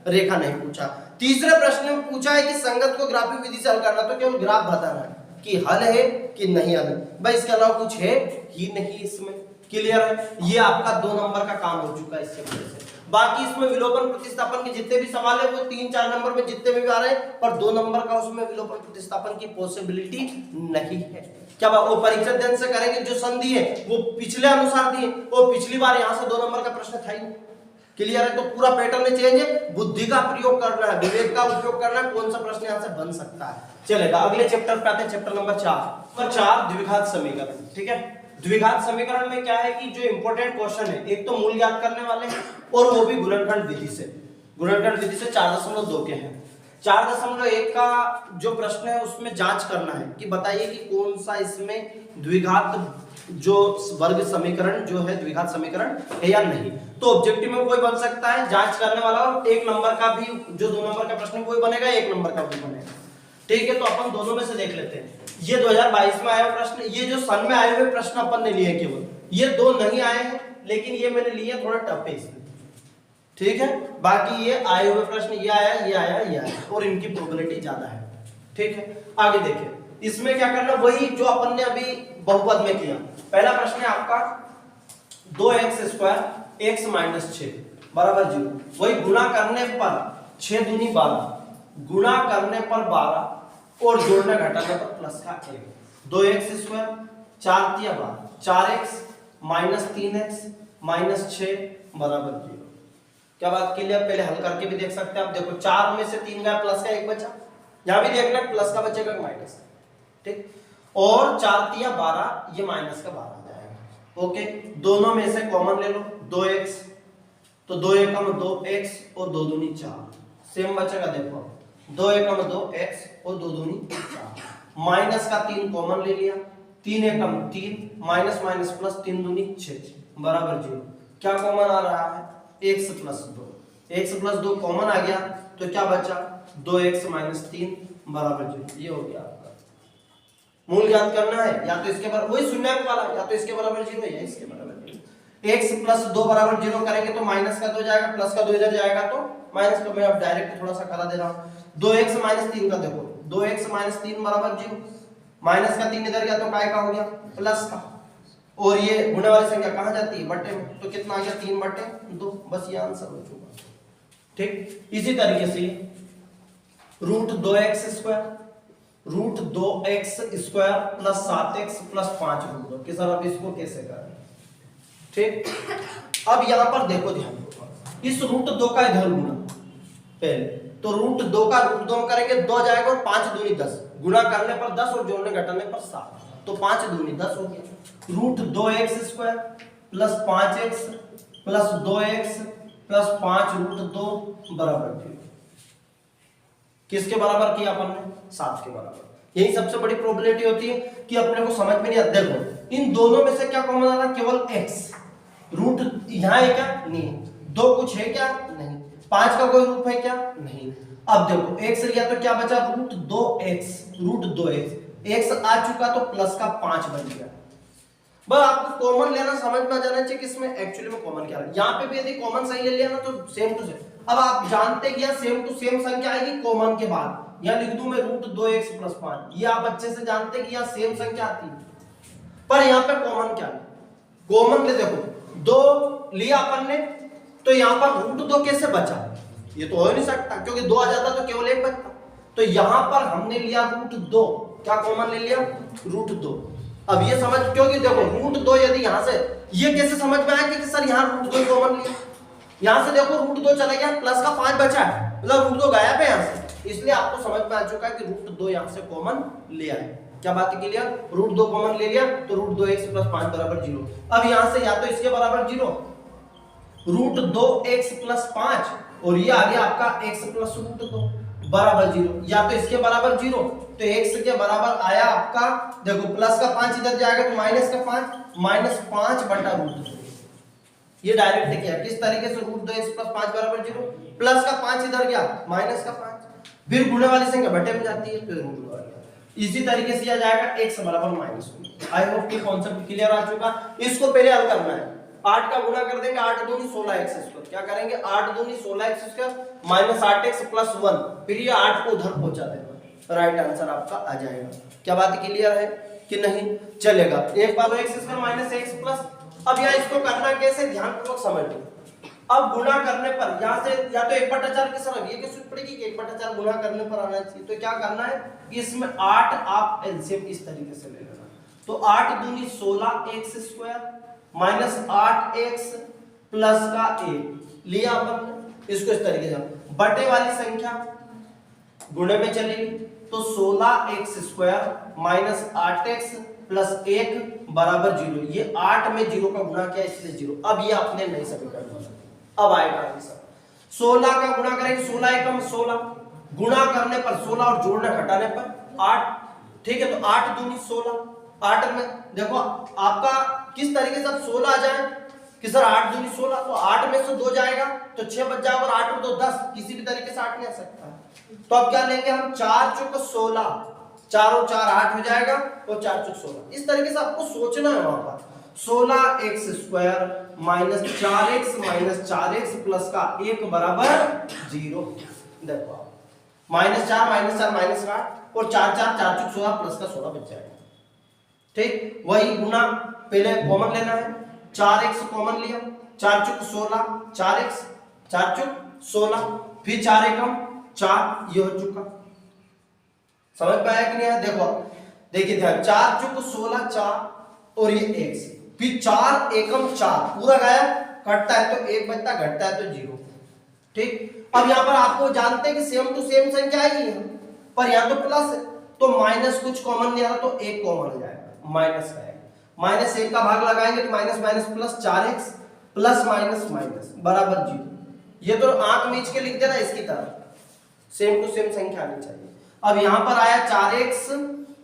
S1: रेखा नहीं पूछा। तीसरे प्रश्न में पूछा है कि संगत को ग्राफिक विधि से हल करना, तो केवल ग्राफ बताना है कि हल है कि नहीं हल। भाई इसके अलावा कुछ है ही नहीं इसमें। क्लियर है? ये आपका 2 नंबर का काम हो चुका है इससे वजह से। बाकी इसमें विलोपन प्रतिस्थापन के जितने भी सवाल है वो 3-4 नंबर में जितने भी आ रहे हैं, पर 2 नंबर का उसमें विलोपन प्रतिस्थापन की पॉसिबिलिटी नहीं है। क्या वो परीक्षा ध्यान से करेंगे? जो संधि है वो पिछले अनुसार दिए, वो पिछली बार यहाँ से 2 नंबर का प्रश्न था ही। क्लियर है? तो पूरा पैटर्न चेंज है, बुद्धि का प्रयोग करना है, विवेक का उपयोग करना है, कौन सा प्रश्न यहाँ से बन सकता है। चलेगा अगले चैप्टर पे आते हैं, चैप्टर नंबर 4 द्विघात समीकरण। ठीक है, द्विघात समीकरण में क्या है कि जो इंपॉर्टेंट क्वेश्चन है, एक तो मूल ज्ञात करने वाले हैं, और वो भी गुणनखंड विधि से। गुणनखंड विधि से 4.2 के हैं। 4.1 का जो प्रश्न है उसमें जांच करना है कि बताइए कि कौन सा इसमें द्विघात जो वर्ग समीकरण जो है द्विघात समीकरण है या नहीं। तो ऑब्जेक्टिव में कोई बन सकता है जांच करने वाला, और 1 नंबर का भी जो 2 नंबर का प्रश्न कोई बनेगा, 1 नंबर का भी बनेगा। ठीक है, तो अपन दोनों में से देख लेते हैं। ये 2022 में आया हुआ प्रश्न, ये जो सन में आए हुए प्रश्न अपन ने लिए केवल ये 2 नहीं आए हैं, लेकिन ये मैंने लिए थोड़ा टफ है इसमें। ठीक है, बाकी ये आए हुए प्रश्न ये आया, ये आया, ये आया, और इनकी प्रोबेबिलिटी ज्यादा है। ठीक है, आगे देखें इसमें क्या करना, वही जो अपन ने अभी बहुपद में किया। पहला प्रश्न है आपका 2x² x - 6 बराबर 0। वही गुणा करने पर 6 दूनी 12, गुणा करने पर 12 और जोड़ने घटाने पर प्लस का 1। 2x² 4 तिया 12, 4x - 3x - 6 बराबर 0। क्या बात के लिए आप पहले हल करके भी देख सकते हैं। आप देखो 4 में से 3 गया, प्लस का 1 बचा, यहां भी देखना प्लस का बचेगा माइनस। ठीक, और 4 तिया 12, ये माइनस का 12 आ जाएगा। ओके, दोनों में से कॉमन ले लो 2x, तो 2 एकम 2x और 2 दूनी 4, सेम बचेगा। देखो 2 एकम 2x और 2 दूनी 4, माइनस का 3 कॉमन ले लिया, 3 एकम 3, माइनस माइनस प्लस, 3 दूनी 6 बराबर 0। क्या कॉमन आ रहा है? x + 2, x + 2 कॉमन आ गया, तो क्या बचा? 2x - 3 बराबर 0। ये हो गया आपका मूल ज्ञात करना है, या तो इसके बराबर वही शून्यांक वाला, या तो इसके बराबर 0 या इसके बराबर 0। x + 2 बराबर 0 करेंगे तो माइनस का 2 जाएगा, प्लस का 2 इधर जाएगा, तो माइनस का मैं अब डायरेक्ट थोड़ा सा करा दे रहा हूं। 2x - 3 का देखो, 2x - 3 बराबर 0, माइनस का 3 इधर गया तो काय का हो गया? प्लस का। और ये गुणे वाली संख्या कहां जाती है? बटे में, तो कितना आ गया? 3/2। बस ये आंसर हो चुका। ठीक, इसी तरीके से √2x² √2x² + 7x + 5 √2 कि सर अब इसको कैसे करें। ठीक, अब यहां पर देखो ध्यान, इस √2 का इधर गुणा पहले, तो √2 का √2 करेंगे 2 जाएगा, और 5 दूनी 10, गुणा करने पर 10 और जोड़ने घटाने पर 7, तो 5 दूनी 10 हो गया। √2x² + 5x + 2x + 5 √2 बराबर 0। किसके बराबर किया अपन ने? 7 के बराबर। यही सबसे बड़ी प्रोबेबिलिटी होती है कि अपने को समझ में नहीं आता। देखो इन दोनों में से क्या कॉमन आ रहा है? केवल x। रूट यहां है क्या? नहीं। 2 कुछ है क्या? नहीं। 5 का कोई रूप है क्या? नहीं। अब देखो x लिया तो क्या बचा? √2x, √2x, x आ चुका तो प्लस का 5 बन गया। बस आपको कॉमन लेना समझ में आ जाना चाहिए कि इसमें एक्चुअली में कॉमन क्या है। यहाँ पे भी यदि कॉमन सही ले लिया ना तो सेम टू सेम। अब आप जानते कि यहाँ सेम टू सेम संख्या आएगी कॉमन के बाद, यहाँ लिख दूं मैं √2x+5। ये आप अच्छे से जानते कि यहाँ सेम संख्या आती है, पर यहाँ पे कॉमन क्या है? कॉमन ले देखो, 2 लिया अपन ने, तो यहाँ पर √2 कैसे बचा? ये तो हो नहीं सकता, क्योंकि 2 आ जाता तो केवल 1 बचता। तो यहाँ पर हमने लिया √2, क्या कॉमन ले लिया? √2। अब ये समझ, क्योंकि देखो √2 यदि यहाँ से, ये कैसे समझ में आया कि सर यहाँ √2 कॉमन लिया? यहाँ से देखो √2 चला गया, प्लस का 5 बचा है, मतलब √2 गायब है यहाँ से, इसलिए आपको समझ में आ चुका है कि √2 यहाँ से कॉमन लिया है। क्या बात है क्लियर? √2 कॉमन ले लिया तो √2x+5 बराबर 0। अब यहाँ से या तो इसके बराबर 0, √2x+5, और ये आ गया आपका x + √2 बराबर 0, या तो इसके बराबर 0, तो x के बराबर आया आपका, देखो प्लस का 5 इधर जाएगा तो माइनस का 5, -5 बटा √2। ये डायरेक्ट किया किस तरीके से? √2x+5 बराबर 0, प्लस का 5 इधर गया, माइनस का 5, फिर गुणे वाली संख्या बटे में जाती है, फिर √2 आ गया। इसी तरीके से आ जाएगा x बराबर -1। आई होप कि कॉन्सेप्ट क्लियर आ चुका। इसको पहले हल करना है, 8 का गुणा कर देंगे, 8 दूनी 16x²। क्या करेंगे? 8 दूनी 16x² -8x + 1, फिर ये 8 को उधर पहुंचा देना, राइट आंसर आपका आ जाएगा। क्या बात क्लियर है कि नहीं? चलेगा। एक बार x² -x+, अब यहाँ इसको करना कैसे, ध्यानपूर्वक समझ लो। अब गुणा करने पर यहाँ से या तो 1/4 की तरफ ये कैसे पड़ेगी कि 1/4 गुणा करने पर आना चाहिए, तो क्या करना है, इसमें 8 आप एलसीएम इस तरीके से ले लेना। तो 8 दूनी 16x² -8x प्लस का 1 लिया अपन, इसको इस तरीके से बटे वाली संख्या गुणे में चलेगी, तो 16x² -8x प्लस 1 बराबर 0। ये 8 में 0 का गुणा किया इसलिए 0। अब ये अपने नई समीकरण बना, अब आएगा आंसर। 16 का गुणा करेंगे, 16 एकम 16, गुणा करने पर 16 और जोड़ने घटाने पर 8, ठीक है। तो 8 दूनी 16, 8 में देखो आपका किस तरीके से 16 आ जाए कि सर 8 दूनी 16, तो 8 में से 2 जाएगा तो 6 बच जाएगा, और 8 में 2 10, किसी भी तरीके से 8 नहीं आ सकता। तो अब क्या लेंगे हम, 4 चुक 16, 4 और 4 8 हो जाएगा, और 4 चुक 16। इस तरीके से आपको सोचना है वहां पर। 16x² -4x -4x प्लस का 1 बराबर 0। देखो आप -4 -4 और 4 4 4 चुक 16 प्लस का 16 बच जाएगा, ठीक। वही गुना पहले कॉमन लेना है, 4x कॉमन लिया, 4 चुक 16, 4x 4 चुक 16, फिर 4 एकम 4, ये हो चुका। समझ में आया कि नहीं आया? देखो देखिए ध्यान, 4 चुक 16 4 और ये x, फिर 4 एकम 4 पूरा गायब, कटता है तो 1 बचता, घटता है तो 0, ठीक। अब यहाँ पर आपको जानते हैं कि सेम टू सेम संख्या आएगी, पर यहाँ तो प्लस है, तो माइनस कुछ कॉमन नहीं आ रहा, तो 1 कॉमन हो जाएगा, माइनस का -1 का भाग लगाएंगे तो minus minus plus 4x plus minus minus बराबर 0। ये तो आंख मीच के लिख देना इसकी तरह, सेम टू सेम संख्या आनी चाहिए। अब यहां पर आया 4x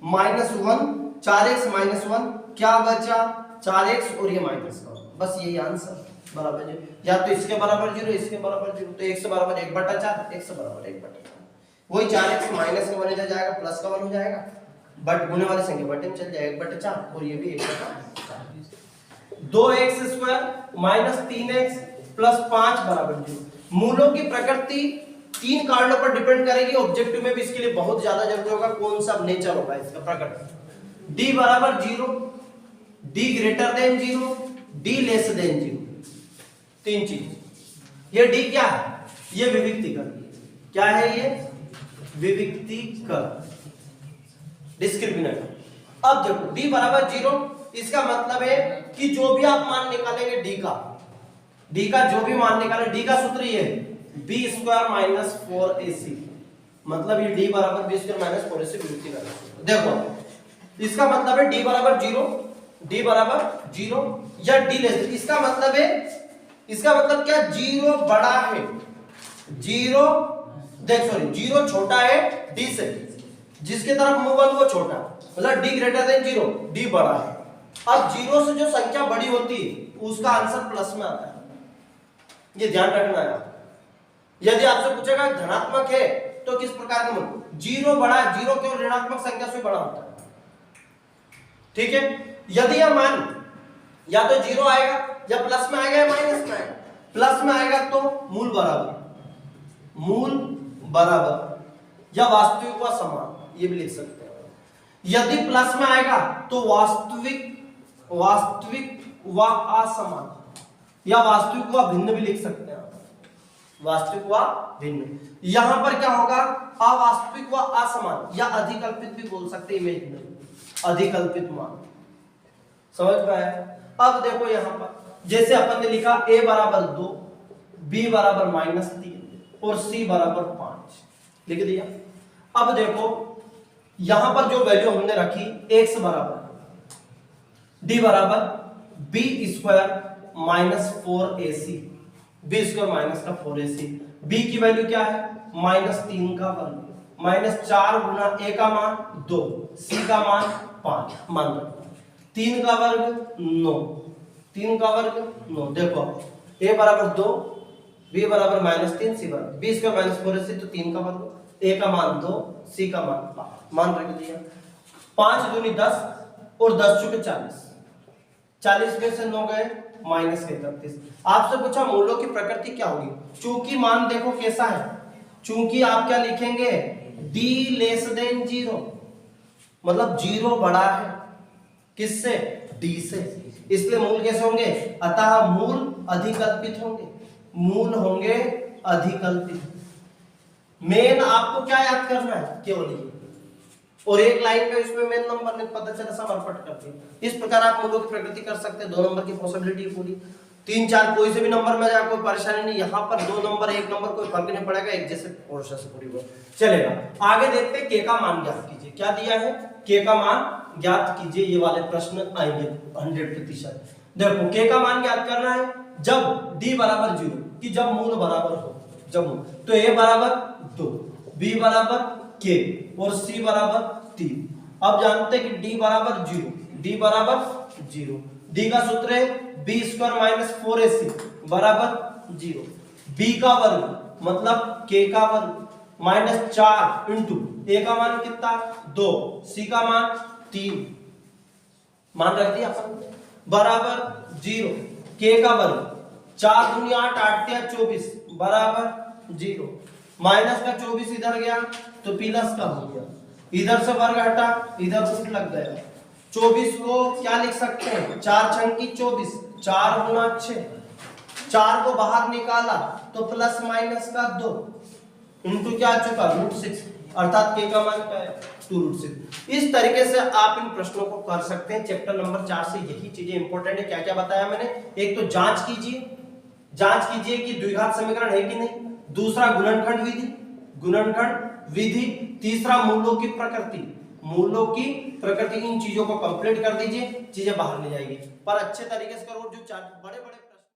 S1: -1, 4x -1 क्या बचा, 4x और ये माइनस का, बस यही आंसर बराबर 0। या तो इसके बराबर 0, इसके बराबर 0, तो x बराबर 1/4, x बराबर 1/4, वही 4x माइनस का 1 जाएगा, प्लस का 1 हो जाएगा, बट गुणे वाली संख्या बटे में चल जाएगा 1/4, और ये भी 1/4। 2x² -3x प्लस 5 बराबर 0। मूलों की प्रकृति 3 कारणों पर डिपेंड करेगी। ऑब्जेक्टिव में भी इसके लिए बहुत ज्यादा जरूरी होगा, कौन सा नेचर होगा इसका, प्रकृति। d बराबर 0, d greater than 0, d less than 0, 3 चीज। ये d क्या है, ये विविक्तिकर, क्या है ये, विविक्तिकर, डिस्क्रिमिनेटर। अब देखो d बराबर 0, इसका मतलब है कि जो भी आप मान निकालेंगे d का जो भी मान निकाले, d का सूत्र ये है b² - 4ac, मतलब ये d बराबर b² - 4ac विभक्ति कर। देखो इसका मतलब है d बराबर 0, d बराबर 0 या d लेस, इसका मतलब है, इसका मतलब क्या, 0 बड़ा है, 0 देख सॉरी 0 छोटा है d से, जिसके तरफ मूव वन वो छोटा, मतलब d ग्रेटर देन 0, d बड़ा है। अब 0 से जो संख्या बड़ी होती है उसका आंसर प्लस में आता है, ये ध्यान रखना है। यदि आपसे पूछेगा धनात्मक है तो किस प्रकार के मूल, 0 बड़ा है, 0 केवल ऋणात्मक संख्या से बड़ा होता है, ठीक है। यदि यह मान या तो जीरो आएगा या प्लस में आएगा या माइनस में आएगा। प्लस में आएगा तो मूल बराबर या वास्तविक व समान, ये भी लिख सकते हैं। यदि प्लस में आएगा तो वास्तविक व असमान या वास्तविक व भिन्न भी लिख सकते हैं, वास्तविक व भिन्न। यहां पर क्या होगा, अवास्तविक व असमान या अधिकल्पित भी बोल सकते हैं, इमेजिनरी अधिकल्पित मान। समझ में आया? अब देखो यहां पर जैसे अपन ने लिखा a बराबर 2, b बराबर -3 और c बराबर 5 लिख दिया। अब देखो यहां पर जो वैल्यू हमने रखी x बराबर d बराबर b square -4ac, b square minus का 4ac, b की वैल्यू क्या है -3 का वर्ग -4 गुना a का मान 2, c का मान 5, मान 3 का वर्ग 9, 3 का वर्ग 9। देखो a बराबर 2, b बराबर -3, c बराबर b स्क्वायर -4ac तो 3 का वर्ग, a का मान 2, c का मान 5, मान रख दिया। 5 दूनी 10 और 10 चुके 40, 40 में से 9 गए -31। आपसे पूछा मूलों की प्रकृति क्या होगी। चूंकि मान देखो कैसा है, चूंकि आप क्या लिखेंगे d लेस देन 0, मतलब 0 बड़ा है किससे, d से, इसलिए मूल कैसे होंगे, अतः मूल अधिकल्पित होंगे, मूल होंगे अधिकल्पित। मेन आपको क्या याद करना है, केवल ये, और एक लाइन का इसमें मेन नंबर नहीं पता चला सब अरपट कर दिया। इस प्रकार आप मूलों की प्रकृति कर सकते हैं। 2 नंबर की पॉसिबिलिटी पूरी, 3 4 कोई से भी नंबर में जाए कोई परेशानी नहीं। यहाँ पर 2 नंबर 1 नंबर कोई फर्क नहीं पड़ेगा, एक जैसे प्रोसेस पूरी हो चलेगा। आगे देखते हैं के का मान ज्ञात कीजिए। क्या दिया है, के का मान ज्ञात कीजिए, ये वाले प्रश्न आएंगे 100%। देखो के का मान ज्ञात करना है जब d बराबर 0, कि जब मूल बराबर हो, जब मूल, तो a बराबर 2, b बराबर k और c बराबर 3। अब जानते हैं कि d बराबर 0, d बराबर 0, d का सूत्र है b स्क्वायर -4ac बराबर 0, b का वर्ग मतलब k का वर्ग -4 इंटू a का मान कितना 2, c का मान 3, मान रख दिया अपन, बराबर 0, k का वर्ग 4 दूनी 8, 8 या 24 बराबर 0, माइनस का 24 इधर गया तो प्लस का हो गया, इधर से वर्ग हटा इधर रूट लग गया। 24 को क्या लिख सकते हैं, 4 छंकी 24, 4 गुना 6, 4 को बाहर निकाला तो प्लस माइनस का 2 इंटू क्या आ चुका √6, अर्थात के का मान क्या है 2√6। इस तरीके से आप इन प्रश्नों को कर सकते हैं। चैप्टर नंबर 4 से यही चीजें इंपॉर्टेंट है। क्या क्या बताया मैंने, एक तो जांच कीजिए कि द्विघात समीकरण है कि नहीं, दूसरा गुणनखंड विधि, तीसरा मूलों की प्रकृति, इन चीजों को कंप्लीट कर दीजिए, चीजें बाहर ले जाएगी। पर अच्छे तरीके से करो, जो बड़े बड़े